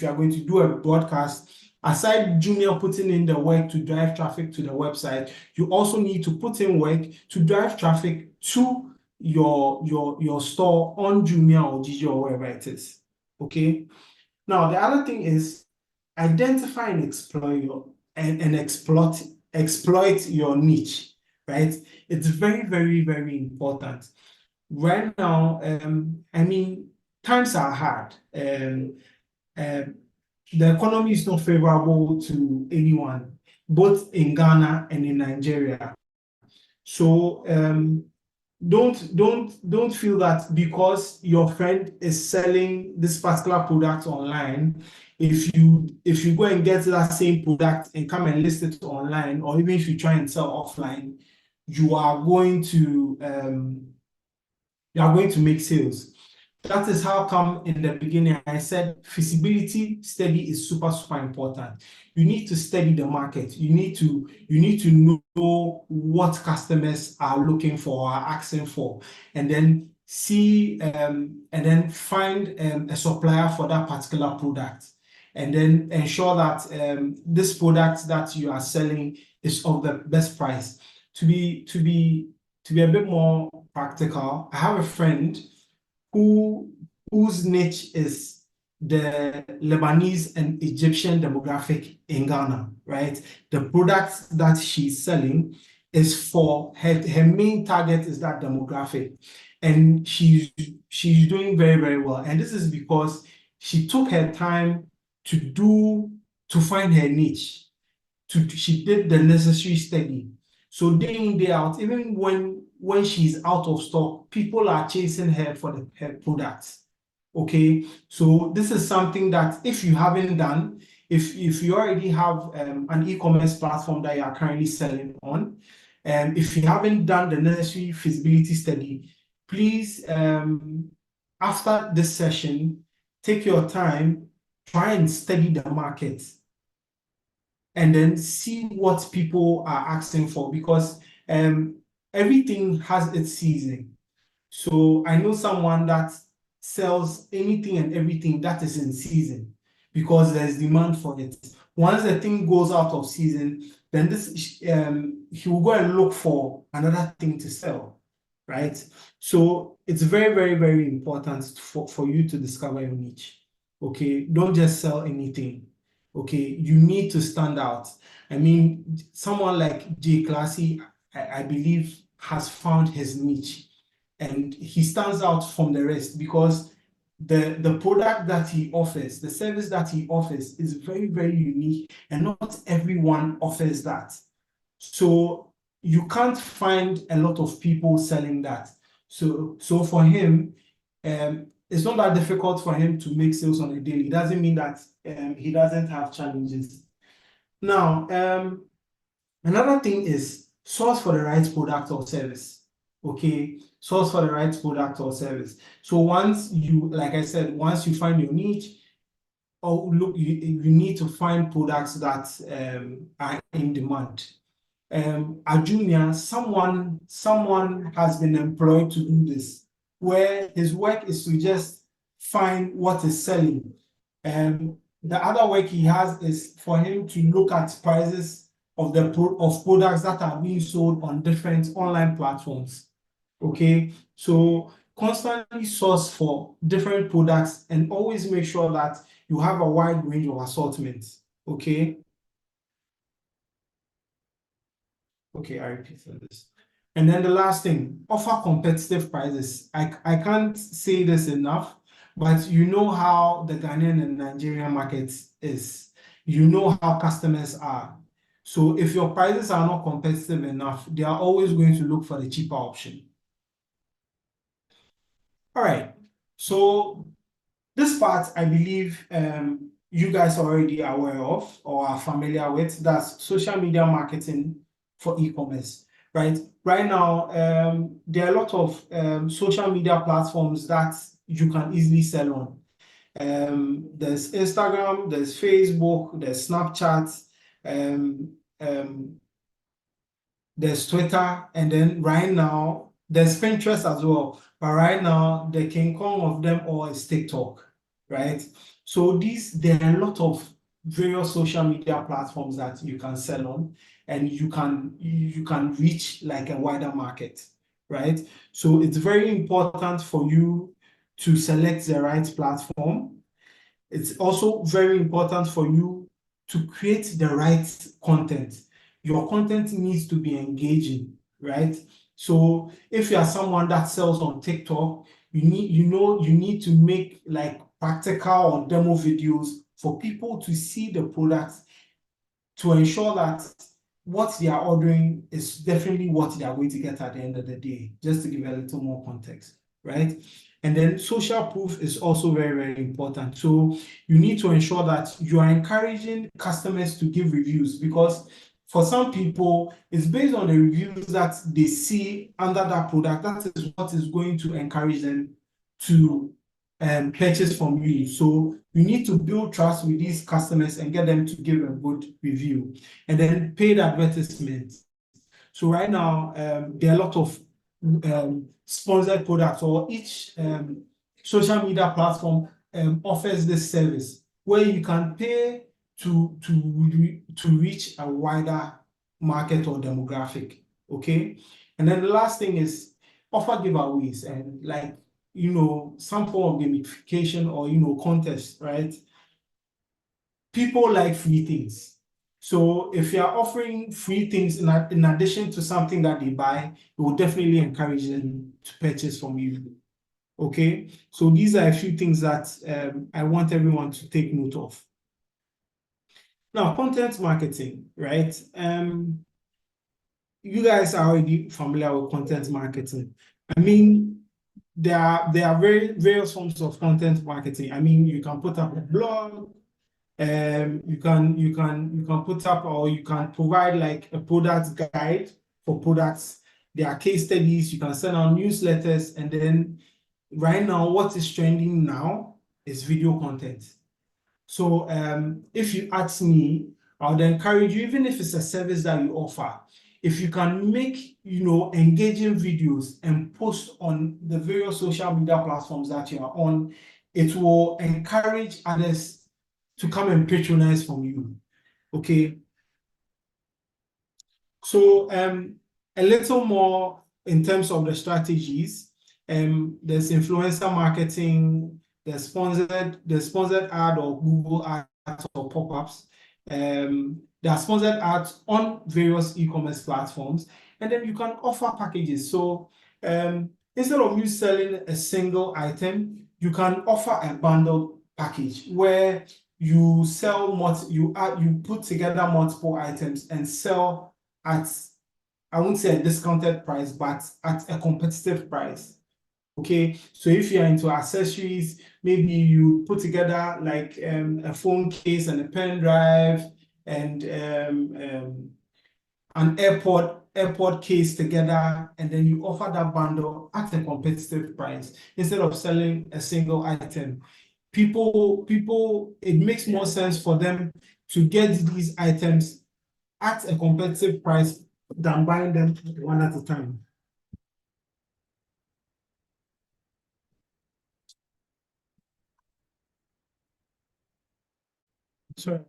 you are going to do a broadcast, aside Jumia putting in the work to drive traffic to the website, you also need to put in work to drive traffic to your store on Jumia or Gigi or wherever it is. Okay. Now the other thing is identify and exploit your niche, right? It's very important. Right now, I mean, times are hard. The economy is not favorable to anyone, both in Ghana and in Nigeria. So don't feel that because your friend is selling this particular product online, if you go and get that same product and come and list it online, or even if you try and sell offline, you are going to make sales. That is how come in the beginning I said feasibility study is super important. You need to study the market. You need to know what customers are looking for, are asking for, and then see and then find a supplier for that particular product, and then ensure that this product that you are selling is of the best price. To be a bit more practical, I have a friend whose niche is the Lebanese and Egyptian demographic in Ghana, right? The products that she's selling is for her main target is that demographic, and she's doing very well. And this is because she took her time to find her niche. She did the necessary study. So day in, day out, even when she's out of stock, people are chasing her for her products. Okay, so this is something that if you haven't done, if you already have an e-commerce platform that you are currently selling on, if you haven't done the necessary feasibility study, please, after this session, take your time, try and study the market, and then see what people are asking for, because everything has its season. So I know someone that sells anything and everything that is in season because there's demand for it. Once the thing goes out of season, then he will go and look for another thing to sell, right? So it's very important for you to discover your niche. Okay, don't just sell anything. Okay, you need to stand out. I mean, someone like J Classy, I believe, has found his niche, and he stands out from the rest because the product that he offers, the service that he offers, is very, very unique, and not everyone offers that. So you can't find a lot of people selling that. So for him, it's not that difficult for him to make sales on a daily. It doesn't mean that he doesn't have challenges. Now, another thing is source for the right product or service. Okay, source for the right product or service. So once you, like I said, once you find your niche, or look, you need to find products that are in demand. At Jumia, someone has been employed to do this, where his work is to just find what is selling. The other work he has is for him to look at prices of products that are being sold on different online platforms. Okay, so constantly source for different products and always make sure that you have a wide range of assortments. Okay. Okay, I repeated this. And then the last thing, offer competitive prices. I can't say this enough, but you know how the Ghanaian and Nigerian market is. You know how customers are. So if your prices are not competitive enough, they are always going to look for the cheaper option. All right. So this part, I believe you guys are already aware of or are familiar with. That's social media marketing for e-commerce, right? Right now, there are a lot of social media platforms that you can easily sell on. There's Instagram, there's Facebook, there's Snapchat, um, um, there's Twitter, and then right now there's Pinterest as well. But right now, the king kong of them all is TikTok, right? So there are a lot of various social media platforms that you can sell on, and you can reach like a wider market, right? So it's very important for you to select the right platform. It's also very important for you to create the right content. Your content needs to be engaging, right? So if you are someone that sells on TikTok, you need to make like practical or demo videos for people to see the products, to ensure that what they are ordering is definitely what they are going to get at the end of the day, just to give a little more context, right? And then social proof is also very, very important. So you need to ensure that you are encouraging customers to give reviews, because for some people, it's based on the reviews that they see under that product. That is what is going to encourage them to purchase from you. So you need to build trust with these customers and get them to give a good review. And then paid advertisements. So right now, there are a lot of sponsored products, or each social media platform offers this service where you can pay to reach a wider market or demographic. Okay. And then the last thing is offer giveaways, and like, some form of gamification or, contest, right? People like free things. So if you're offering free things in addition to something that they buy, it will definitely encourage them to purchase from you. Okay, so these are a few things that I want everyone to take note of. Now, content marketing, right? You guys are already familiar with content marketing. I mean, there are various forms of content marketing. I mean, you can put up a blog, you can put up, or you can provide like a product guide for products. There are case studies. You can send out newsletters, and then right now, what is trending now is video content. So if you ask me, I would encourage you, even if it's a service that you offer, if you can make engaging videos and post on the various social media platforms that you are on, it will encourage others to come and patronize from you. Okay. So a little more in terms of the strategies. There's influencer marketing, there's sponsored ad or Google ads or pop-ups. There are sponsored ads on various e-commerce platforms, and then you can offer packages. So instead of you selling a single item, you can offer a bundle package where you sell you put together multiple items and sell at, I won't say a discounted price, but at a competitive price. Okay, so if you're into accessories, maybe you put together like a phone case and a pen drive and an airport case together, and then you offer that bundle at a competitive price instead of selling a single item. People, it makes more sense for them to get these items at a competitive price than buying them one at a time. Sorry.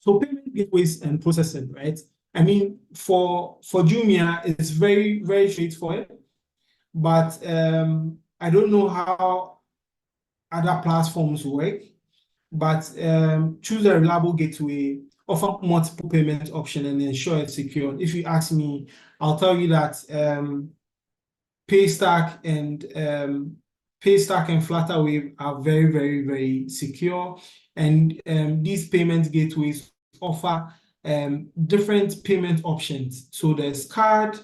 So payment gateways and processing, right? I mean, for Jumia, it's very, very straightforward, but I don't know how other platforms work, but choose a reliable gateway, offer multiple payment options, and ensure it's secure. If you ask me, I'll tell you that Paystack and Flutterwave are very, very, very secure, and these payment gateways offer different payment options. So there's card,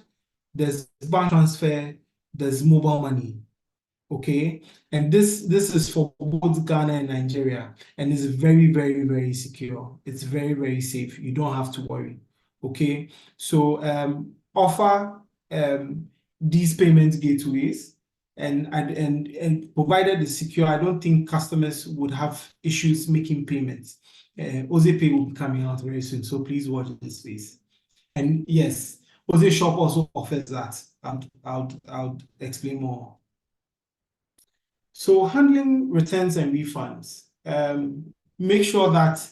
there's bank transfer, there's mobile money. Okay, and this is for both Ghana and Nigeria, and it's very, very, very secure. It's very, very safe. You don't have to worry. Okay, so offer these payment gateways, and provided it's secure, I don't think customers would have issues making payments. Oze Pay will be coming out very soon, so please watch this space. And yes, Oze Shop also offers that. I'll explain more. So handling returns and refunds, make sure that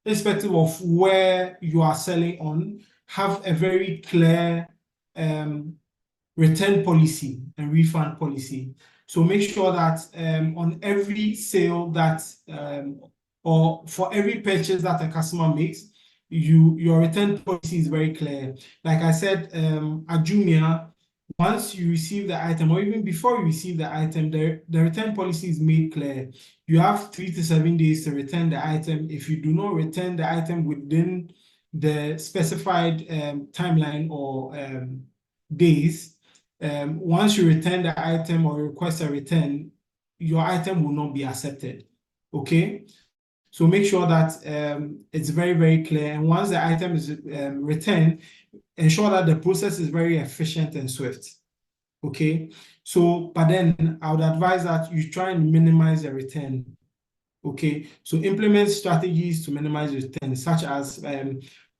irrespective of where you are selling on, have a very clear return policy and refund policy. So make sure that on every sale that or for every purchase that a customer makes, your return policy is very clear. Like I said, at Jumia, once you receive the item, or even before you receive the item, the return policy is made clear. You have 3 to 7 days to return the item. If you do not return the item within the specified timeline or days, once you return the item or request a return, your item will not be accepted. Okay? So make sure that it's very, very clear. And once the item is returned, ensure that the process is very efficient and swift. Okay, so but then I would advise that you try and minimize the return. Okay, so implement strategies to minimize return, such as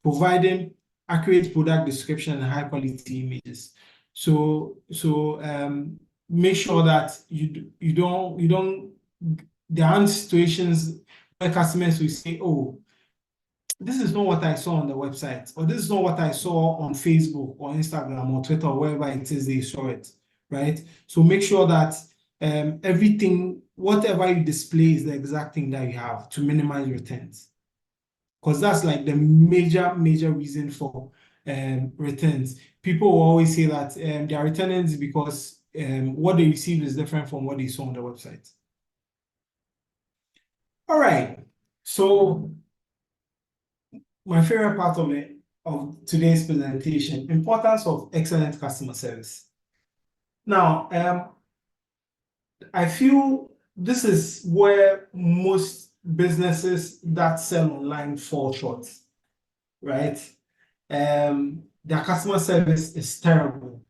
providing accurate product description and high quality images. So make sure that you don't there aren't situations where customers will say, oh, this is not what I saw on the website, or this is not what I saw on Facebook or Instagram or Twitter or wherever it is they saw it, right? So make sure that everything, whatever you display is the exact thing that you have to minimize returns. Because that's like the major reason for returns. People will always say that they are returning because what they receive is different from what they saw on the website. All right, so my favorite part of today's presentation, importance of excellent customer service. Now, I feel this is where most businesses that sell online fall short, right? Their customer service is terrible,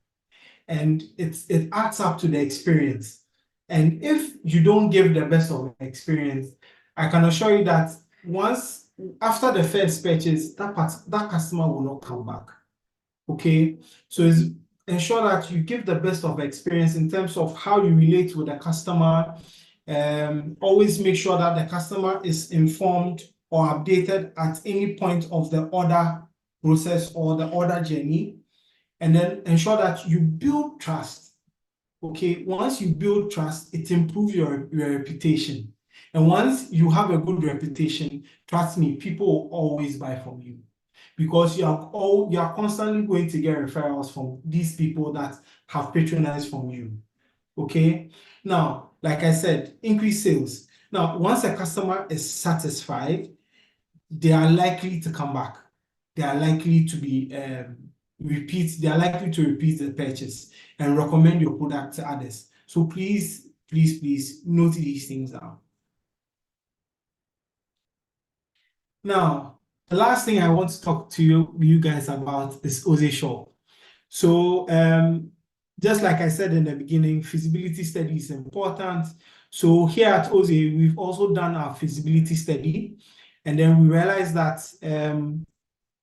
and it adds up to the experience. And if you don't give the best of the experience, I can assure you that after the first purchase, that customer will not come back. Okay, so ensure that you give the best of experience in terms of how you relate with the customer. Always make sure that the customer is informed or updated at any point of the order process or the order journey, and then ensure that you build trust. Okay, once you build trust, it improves your reputation. And once you have a good reputation, trust me, people will always buy from you. because you are constantly going to get referrals from these people that have patronized from you. Okay. Now, like I said, increase sales. Now, once a customer is satisfied, they are likely to come back. They are likely to be they are likely to repeat the purchase and recommend your product to others. So please, please, please note these things down. Now, the last thing I want to talk to you guys about is Oze Shop. So just like I said in the beginning, feasibility study is important. So here at Oze, we've also done our feasibility study, and then we realized that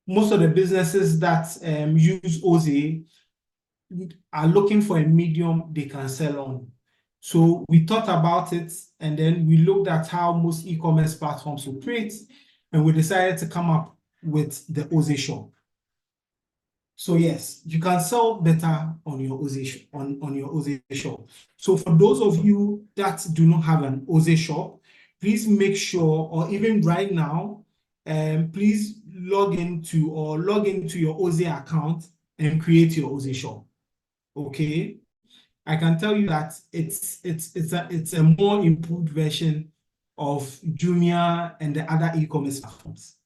most of the businesses that use Oze are looking for a medium they can sell on. So we thought about it, and then we looked at how most e-commerce platforms operate, and we decided to come up with the Oze Shop. So yes, you can sell better on your Oze on your Oze Shop. So for those of you that do not have an Oze Shop, please make sure, or even right now, please log into your Oze account and create your Oze Shop. Okay, I can tell you that it's a more improved version of Jumia and the other e-commerce platforms.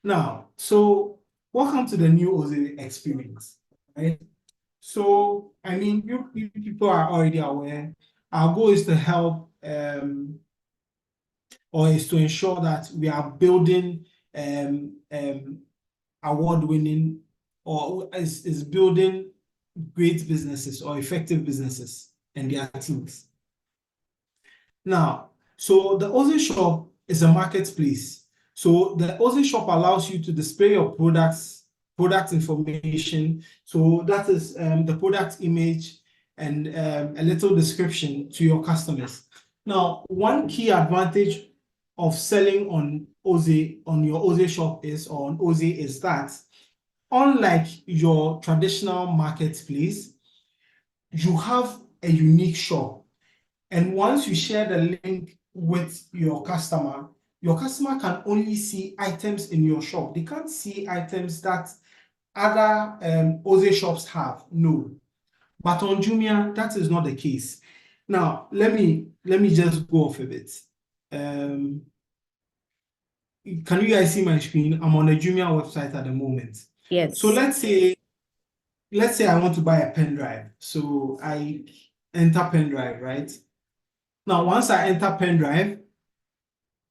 Now, so welcome to the new Oze experience, right? So, I mean, you people are already aware. Our goal is to help or is to ensure that we are building award-winning or is building great businesses or effective businesses and their teams. Now, so the Oze Shop is a marketplace. So the Oze Shop allows you to display your product information. So that is the product image and a little description to your customers. Now, one key advantage of selling on your Oze Shop or on Oze is that unlike your traditional marketplace, you have a unique shop. And once you share the link with your customer can only see items in your shop. They can't see items that other Oze shops have. No. But on Jumia, that is not the case. Now, let me just go off a bit. Can you guys see my screen? I'm on the Jumia website at the moment. Yes. So let's say I want to buy a pen drive. So I enter pen drive, right? Now, once I enter pen drive,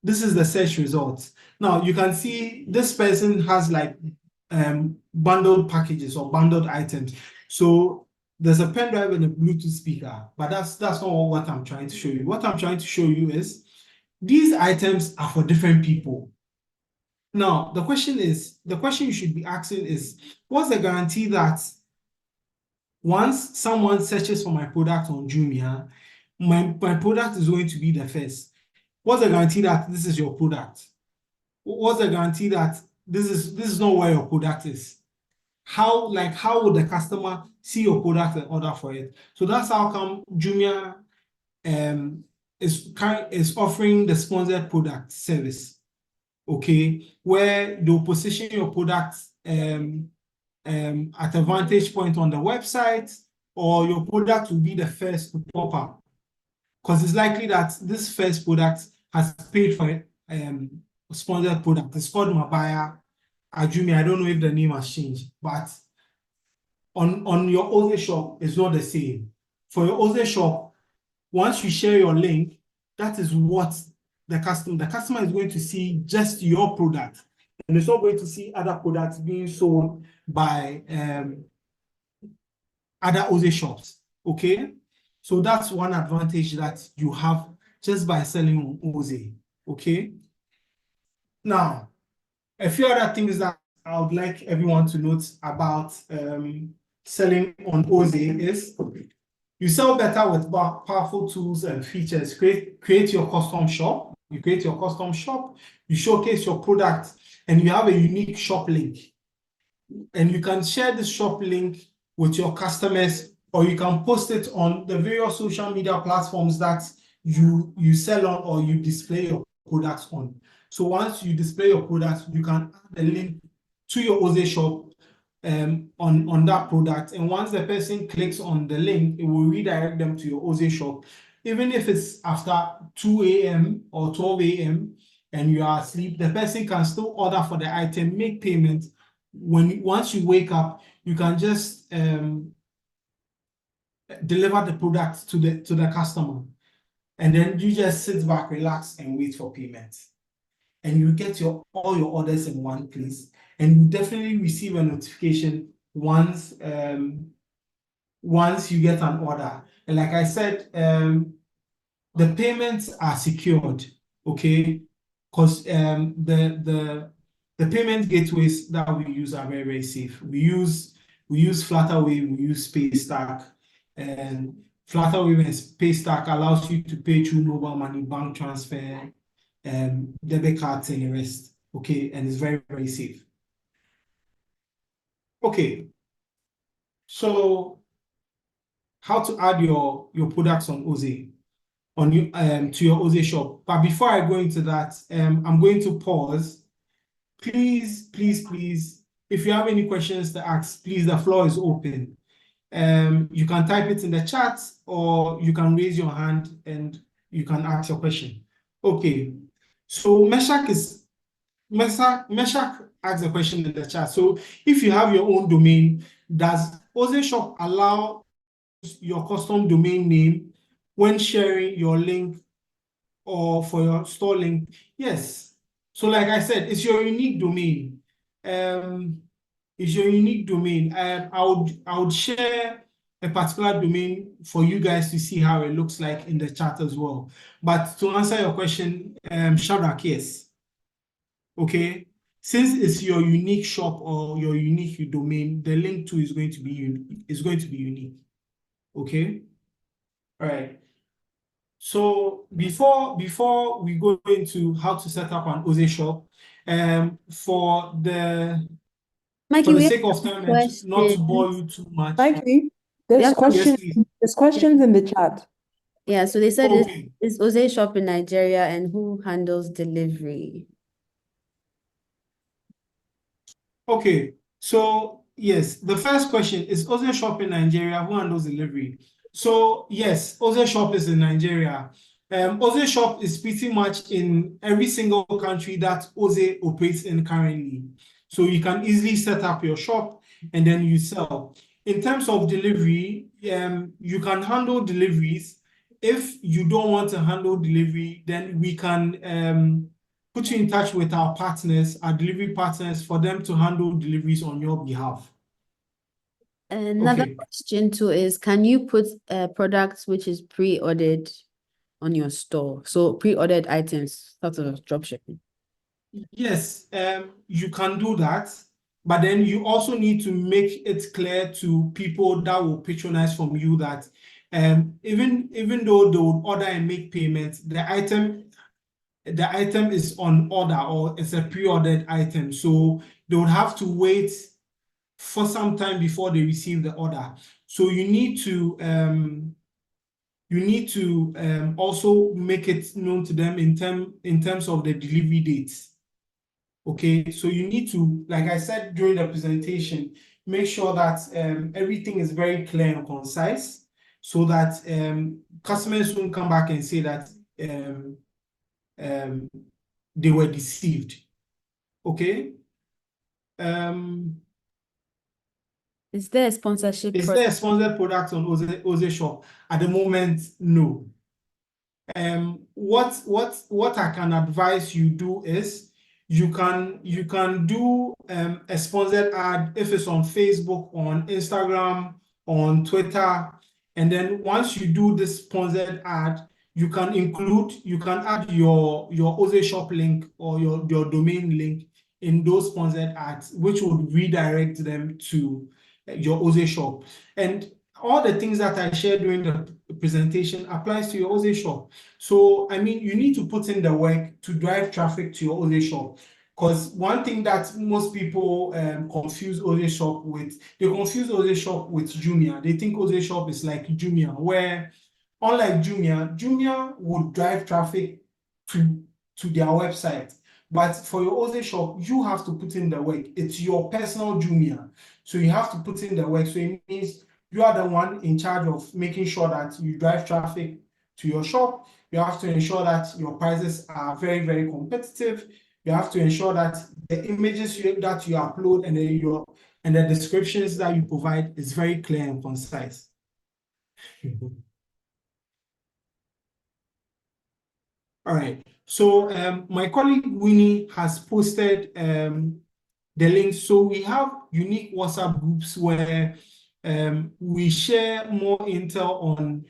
this is the search results. Now you can see this person has like bundled packages or bundled items. So there's a pen drive and a Bluetooth speaker, but that's not what I'm trying to show you. What I'm trying to show you is these items are for different people. Now, the question you should be asking is, what's the guarantee that once someone searches for my product on Jumia, my product is going to be the first? What's the guarantee that this is your product? What's the guarantee that this is not where your product is? How would the customer see your product and order for it? So that's how come Jumia is offering the sponsored product service. Okay, where they'll position your product at a vantage point on the website, or your product will be the first to pop up, because it's likely that this first product has paid for it, sponsored product. It's called Mabaya Ajumi. I don't know if the name has changed, but on your Oze Shop, it's not the same. For your Oze Shop, once you share your link, that is what the customer is going to see just your product, and it's not going to see other products being sold by other Oze shops. Okay, so that's one advantage that you have just by selling on Oze. Okay, now a few other things that I would like everyone to note about selling on Oze is you sell better with powerful tools and features. Create your custom shop. You create your custom shop, you showcase your product, and you have a unique shop link. And you can share this shop link with your customers, or you can post it on the various social media platforms that you sell on or you display your products on. So once you display your product, you can add a link to your Oze shop on that product. And once the person clicks on the link, it will redirect them to your Oze shop. Even if it's after 2 a.m. or 12 a.m. and you are asleep, the person can still order for the item, make payment. Once you wake up, you can just deliver the product to the customer. And then you just sit back, relax, and wait for payment. And you get all your orders in one place. And you definitely receive a notification once you get an order. And like I said, the payments are secured, okay? Because the payment gateways that we use are very, very safe. We use Flutterwave, we use Paystack, and Flutterwave and Paystack allows you to pay through mobile money, bank transfer, debit cards, and the rest. Okay, and it's very, very safe. Okay, so how to add your products on Oze to your Oze shop. But before I go into that, I'm going to pause. Please, if you have any questions to ask, please, the floor is open. You can type it in the chat or you can raise your hand and you can ask your question. Okay, so Meshach asked a question in the chat. So if you have your own domain, does Oze shop allow your custom domain name when sharing your link or for your store link? Yes. So like I said, it's your unique domain. It's your unique domain. I would share a particular domain for you guys to see how it looks like in the chat as well. But to answer your question, Shadrach, yes. Okay. Since it's your unique shop or your unique domain, the link to is going to be unique. Okay. All right. So before we go into how to set up an Oze shop, for the Mikey, sake of time and not to bore you too much. Mikey, Yes, there's questions in the chat. Yeah, so they said Okay. is Oze shop in Nigeria and who handles delivery? Okay, so yes, the first question is Oze shop in Nigeria, who handles delivery? So yes, Oze shop is in Nigeria. Oze shop is pretty much in every single country that Oze operates in currently. So you can easily set up your shop and then you sell. In terms of delivery, you can handle deliveries. If you don't want to handle delivery, then we can put you in touch with our partners, our delivery partners, for them to handle deliveries on your behalf. Another Okay. question too is, can you put products which is pre-ordered on your store? So pre-ordered items, sort of dropshipping. Yes, you can do that, but then you also need to make it clear to people that will patronize from you that even though they would order and make payments, the item is on order or it's a pre-ordered item. So they would have to wait for some time before they receive the order. So you need to also make it known to them in terms of the delivery dates. Okay, so you need to, like I said during the presentation, make sure that everything is very clear and concise so that customers won't come back and say that they were deceived. Okay. Is there a sponsorship Is there a sponsored product on Oze shop? At the moment, no. What I can advise you do is you can do a sponsored ad if it's on Facebook, on Instagram, on Twitter, and then once you do this sponsored ad, you can add your Oze shop link or your domain link in those sponsored ads, which would redirect them to your Oze shop. And all the things that I shared during the presentation applies to your Oze shop. So, I mean, you need to put in the work to drive traffic to your Oze shop. Because one thing that most people confuse Oze shop with, they confuse Oze shop with Jumia. They think Oze shop is like Jumia, where unlike Jumia would drive traffic to their website. But for your Oze shop, you have to put in the work. It's your personal Jumia. So you have to put in the work. So it means you are the one in charge of making sure that you drive traffic to your shop. You have to ensure that your prices are very, very competitive. You have to ensure that the images that you upload and the descriptions that you provide is very clear and concise. All right. So my colleague Winnie has posted the link. So we have unique WhatsApp groups where we share more intel on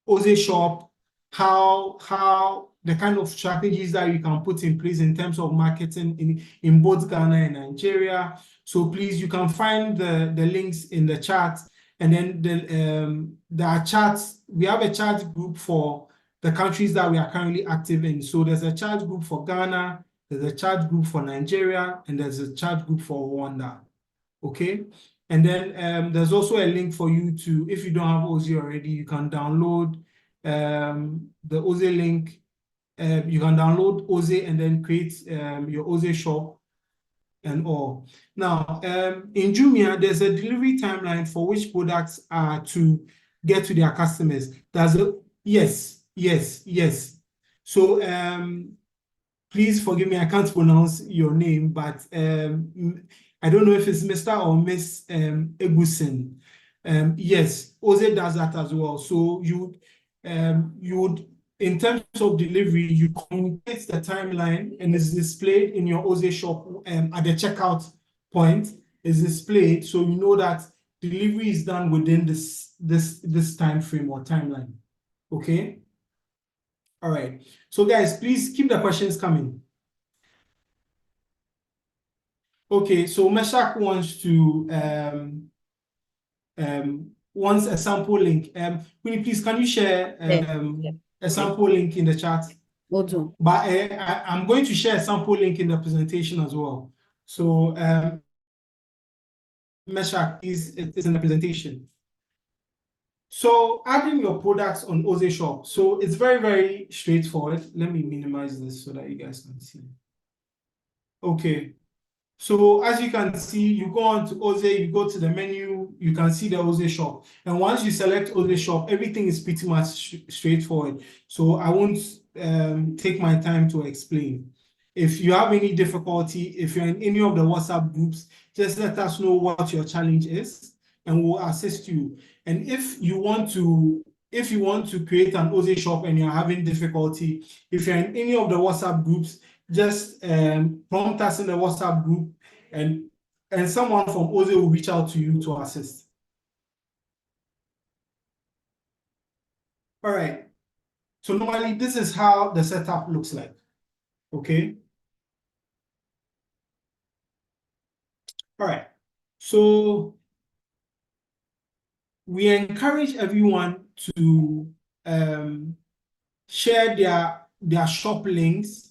Oze Shop, how the kind of strategies that you can put in place in terms of marketing in both Ghana and Nigeria. So please, you can find the links in the chat, and then there are chats. We have a chat group for the countries that we are currently active in. So there's a chat group for Ghana, there's a chat group for Nigeria, and there's a chat group for Rwanda. Okay. And then there's also a link for you to, if you don't have Oze already, you can download the Oze link. You can download Oze and then create your Oze shop and all. Now, in Jumia, there's a delivery timeline for which products are to get to their customers. Yes. So please forgive me, I can't pronounce your name, but I don't know if it's Mr. or Miss Egusin. Yes, Oze does that as well. So you would, in terms of delivery, you communicate the timeline and it's displayed in your Oze shop at the checkout point. Is displayed, so you know that delivery is done within this time frame or timeline. Okay. All right. So guys, please keep the questions coming. Okay, so Meshach wants to wants a sample link. Winnie, please, can you share a sample link in the chat? Will do. But I'm going to share a sample link in the presentation as well. So Meshach is in the presentation. So adding your products on Oze Shop. So it's very, very straightforward. Let me minimize this so that you guys can see. Okay. So as you can see, you go on to Oze, you go to the menu, you can see the Oze shop. And once you select Oze shop, everything is pretty much straightforward. So I won't take my time to explain. If you have any difficulty, if you're in any of the WhatsApp groups, just let us know what your challenge is and we'll assist you. And if you want to create an Oze shop and you're having difficulty, if you're in any of the WhatsApp groups, just prompt us in the WhatsApp group and someone from Oze will reach out to you to assist. All right. So normally this is how the setup looks like. Okay. All right. So we encourage everyone to share their shop links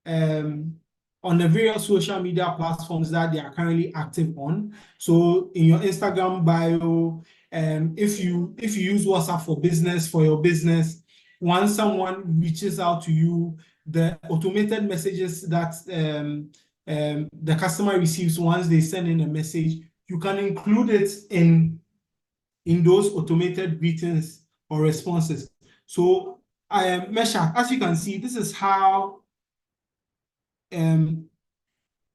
on the various social media platforms that they are currently active on. So in your Instagram bio, if you use WhatsApp for business, for your business, once someone reaches out to you, the automated messages that the customer receives once they send in a message, you can include it in those automated greetings or responses. So Meshach, as you can see, this is how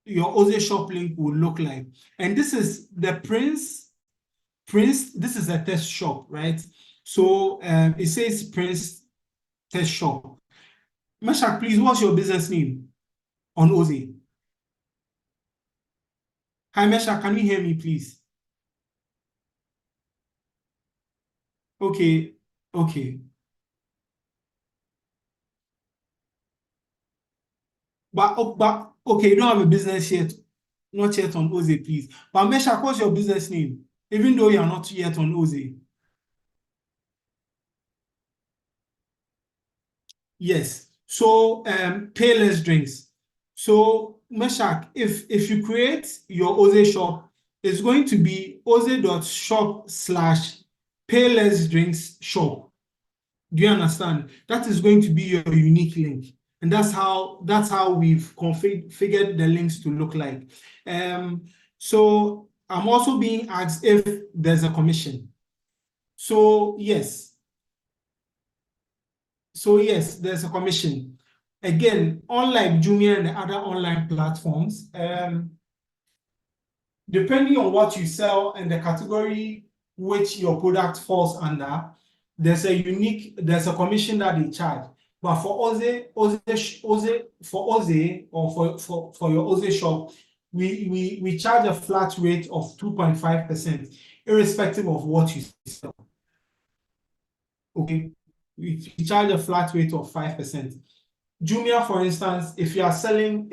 your Oze shop link will look like. And this is the Prince, this is a test shop, right? So it says Prince Test Shop. Meshach, please, what's your business name on Oze? Hi, Meshach, can you hear me, please? Okay. But okay, you don't have a business yet, not yet on Oze, please. But Meshach, what's your business name? Even though you are not yet on Oze. Yes. So Payless Drinks. So Meshach, if you create your Oze shop, it's going to be oze.shop/Payless Drinks shop. Do you understand? That is going to be your unique link. And that's how we've configured the links to look like. So I'm also being asked if there's a commission. So yes. So yes, there's a commission. Again, unlike Jumia and the other online platforms, depending on what you sell and the category which your product falls under, there's a commission that they charge. But for Oze, or for your Oze shop, we charge a flat rate of 2.5%, irrespective of what you sell. Okay, we charge a flat rate of 5%. Jumia, for instance, if you are selling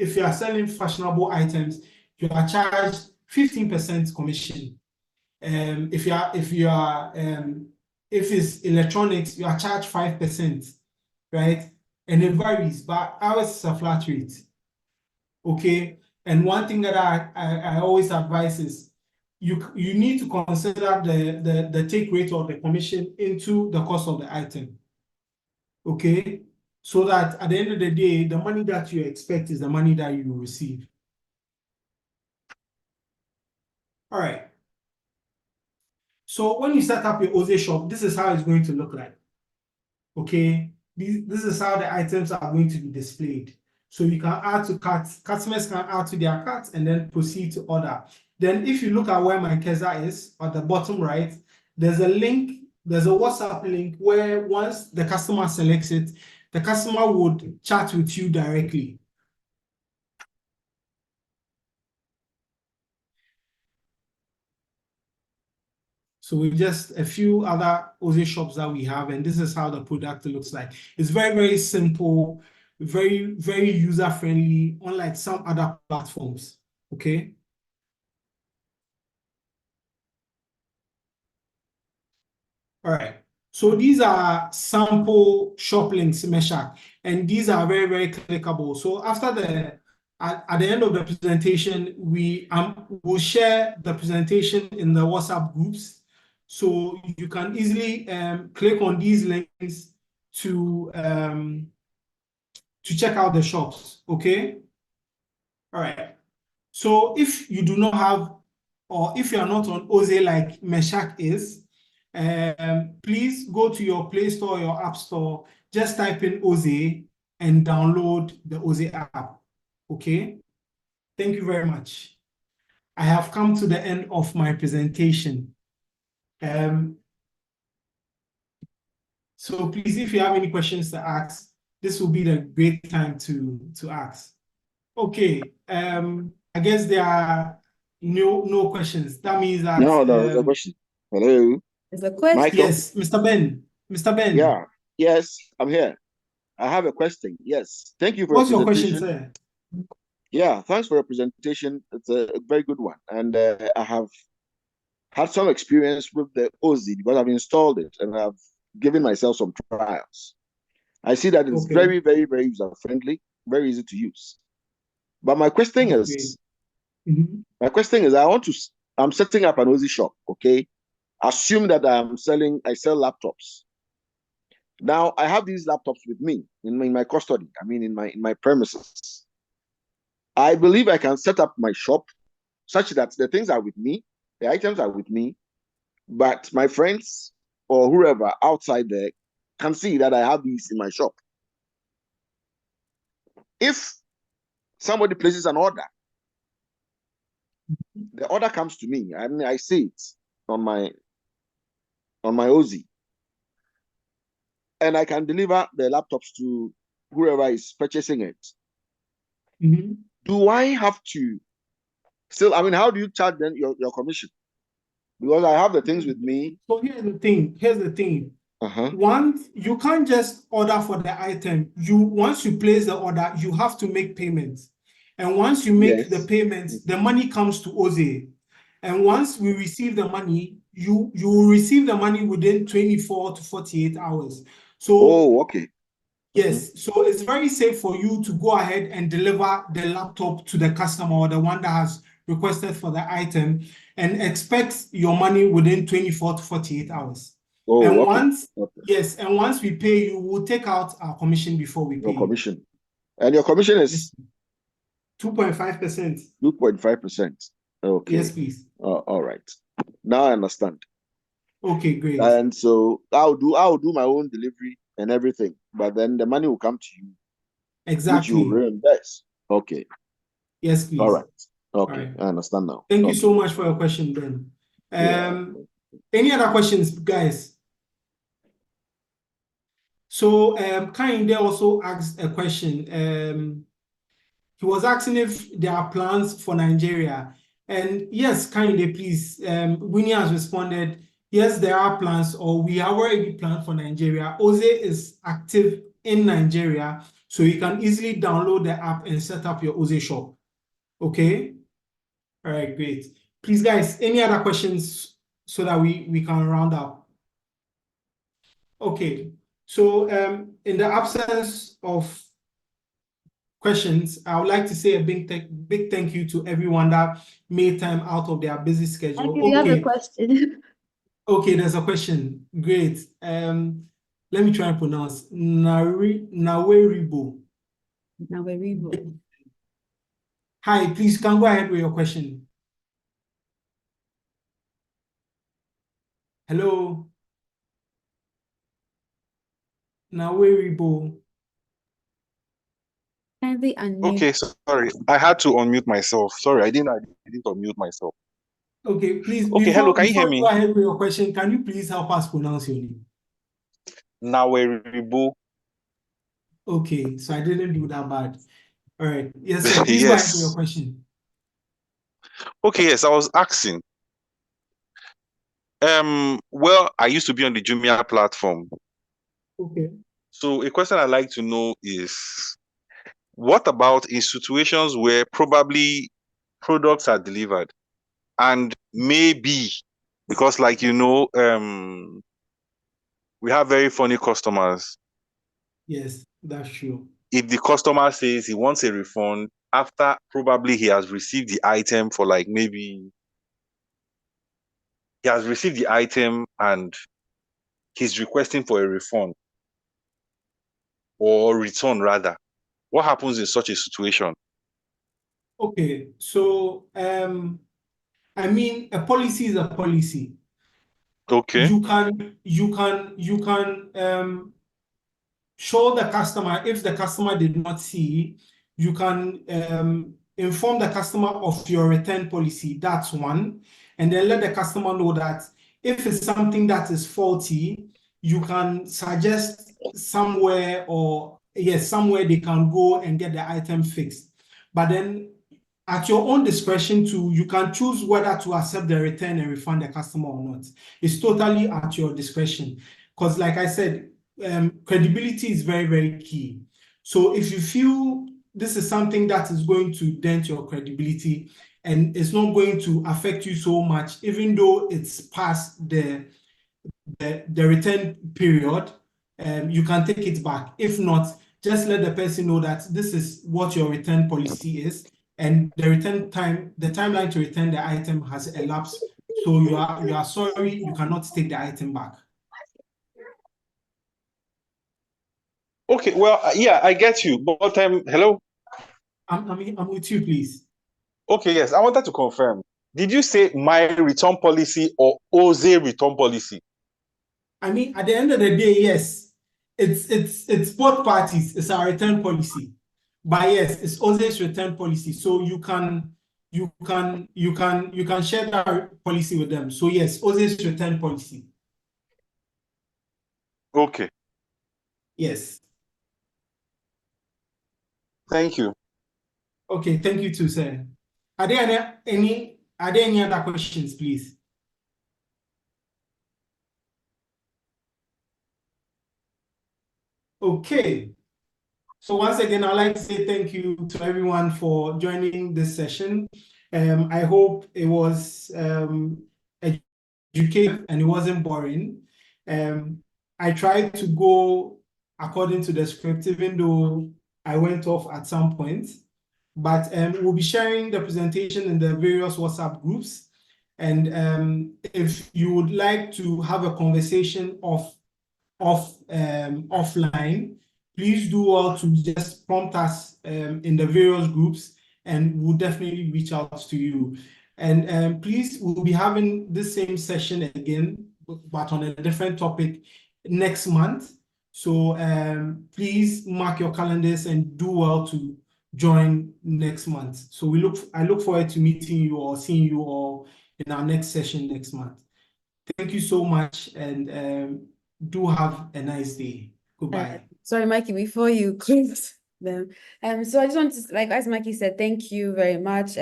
fashionable items, you are charged 15% commission. If it's electronics, you are charged 5%, right? And it varies, but ours is a flat rate. Okay. And one thing that I always advise is you need to consider the take rate of the commission into the cost of the item. Okay. So that at the end of the day, the money that you expect is the money that you will receive. All right. So when you set up your Oze shop, this is how it's going to look like. Okay. This is how the items are going to be displayed. So you can add to carts, customers can add to their carts and then proceed to order. Then if you look at where my Keza is at the bottom right, there's a link, there's a WhatsApp link where once the customer selects it, the customer would chat with you directly. So we just a few other Oze shops that we have, and this is how the product looks like. It's very, very simple, very, very user-friendly, unlike some other platforms. Okay. All right. So these are sample shop links, Meshach, and these are very, very clickable. So after at the end of the presentation, we'll share the presentation in the WhatsApp groups. So you can easily click on these links to check out the shops. Okay. All right. So if you do not have, or if you are not on Oze like Meshach is, please go to your Play Store or your App Store, just type in Oze and download the Oze app. Okay. Thank you very much. I have come to the end of my presentation. So please, if you have any questions to ask, this will be the great time to ask. Okay. I guess there are no questions. That means that No, there's a question. Hello. There's a question. Michael? Yes, Mr. Ben. Mr. Ben. Yeah. Yes, I'm here. I have a question. Yes. Thank you for What's your your question, presentation. sir? Yeah, thanks for your presentation. It's a very good one. And I have had some experience with the Oze because I've installed it and I've given myself some trials. I see that it's Okay. very, very, very user-friendly, very easy to use. But my question is, I'm setting up an Oze shop, okay? Assume that I sell laptops. Now I have these laptops with me in my custody. I mean, in my premises. I believe I can set up my shop such that the things are with me, the items are with me, but my friends or whoever outside there can see that I have these in my shop. If somebody places an order, the order comes to me. I mean, I see it on my Oze, and I can deliver the laptops to whoever is purchasing it. Do I have to still? I mean, how do you charge then your commission? Because I have the things with me. So here's the thing. Once you can't just order for the item. Once you place the order, you have to make payments. And once you make the payments, the money comes to Oze. And once we receive the money, you will receive the money within 24 to 48 hours. So okay. Yes, so it's very safe for you to go ahead and deliver the laptop to the customer or the one that has requested for the item and expect your money within 24 to 48 hours. And once we pay you, we'll take out our commission before we pay your commission. And your commission is 2.5%. 2.5%. Okay. Yes, please. All right. Now I understand. Okay, great. And so I'll do my own delivery and everything, but then the money will come to you, which you Exactly. reimburse. Okay. Yes, please. All right. Okay. All right. I understand now. Thank you Okay. so much for your question, Ben. Yeah. Any other questions, guys? So, Kinde also asked a question. He was asking if there are plans for Nigeria. And yes, Kinde, please, Winnie has responded, yes, there are plans, or we have already planned for Nigeria. Oze is active in Nigeria, so you can easily download the app and set up your Oze shop. Okay? All right, great. Please, guys, any other questions so that we can round up? Okay, so in the absence of questions, I would like to say a big thank you to everyone that made time out of their busy schedule. We have a question. Okay, there's a question. Great. Let me try and pronounce Naweribo. Naweribo. Hi, please can go ahead with your question. Hello. Naweribo. Kindly unmute. Okay, sorry. I had to unmute myself. Sorry, I didn't unmute myself. Okay, please, Okay, hello, can you hear before me? go ahead with your question, can you please help us pronounce your name? Naweribo. Okay, so I didn't do that bad. All right. Yes, sir. Please go ahead with your Yes. question. Okay, yes, I was asking. Well, I used to be on the Jumia platform. Okay. So a question I'd like to know is, what about in situations where probably products are delivered and maybe, because like we have very funny customers. Yes, that's true. If the customer says he wants a refund after probably he has received the item for like maybe he has received the item and he's requesting for a refund or return rather, what happens in such a situation? Okay, so I mean, a policy is a policy. Okay. You can show the customer, if the customer did not see, you can inform the customer of your return policy. That's one. And then let the customer know that if it's something that is faulty, you can suggest somewhere, or yes, somewhere they can go and get the item fixed. But then at your own discretion too, you can choose whether to accept the return and refund the customer or not. It's totally at your discretion. Because like I said, credibility is very, very key. So if you feel this is something that is going to dent your credibility and it's not going to affect you so much, even though it's past the return period, you can take it back. If not, just let the person know that this is what your return policy is, and the timeline to return the item has elapsed. So you are sorry, you cannot take the item back. Okay, well, yeah, I get you. But hello? I'm with you, please. Okay, yes, I wanted to confirm. Did you say my return policy or Oze return policy? I mean, at the end of the day, yes, it's both parties. It's our return policy, but yes, it's Oze's return policy. So you can share that policy with them. So yes, Oze's return policy. Okay. Yes. Thank you. Okay, thank you too, sir. Are there any other questions, please? Okay. So once again, I'd like to say thank you to everyone for joining this session. I hope it was educative and it wasn't boring. I tried to go according to the script, even though I went off at some point. But we'll be sharing the presentation in the various WhatsApp groups. And if you would like to have a conversation offline, please do all to just prompt us in the various groups, and we'll definitely reach out to you. And please, we'll be having this same session again, but on a different topic next month. So please mark your calendars and do well to join next month. So I look forward to meeting you or seeing you all in our next session next month. Thank you so much, and do have a nice day. Goodbye. Sorry, Mikey, before you close them. So I just want to, like, as Mikey said, thank you very much.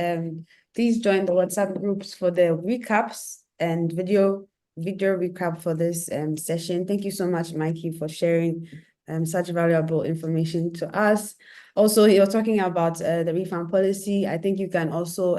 Please join the WhatsApp groups for the recaps and video recap for this session. Thank you so much, Mikey, for sharing such valuable information to us. Also, you're talking about the refund policy. I think you can also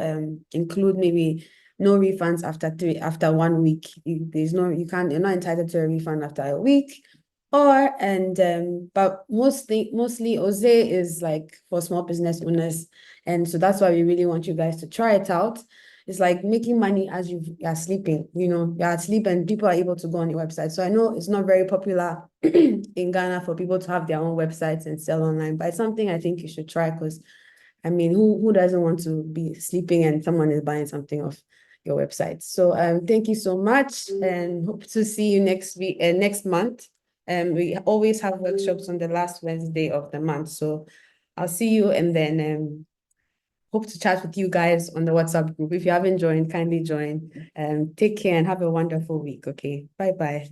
include maybe no refunds after 1 week. You're not entitled to a refund after a week. But mostly Oze is like for small business owners, and so that's why we really want you guys to try it out. It's like making money as you are sleeping. You're asleep and people are able to go on your website. So I know it's not very popular in Ghana for people to have their own websites and sell online, but it's something I think you should try, because I mean, who doesn't want to be sleeping and someone is buying something off your website? So thank you so much, and hope to see you next week next month. We always have workshops on the last Wednesday of the month. So I'll see you, and then hope to chat with you guys on the WhatsApp group. If you haven't joined, kindly join. Take care and have a wonderful week. Okay. Bye-bye.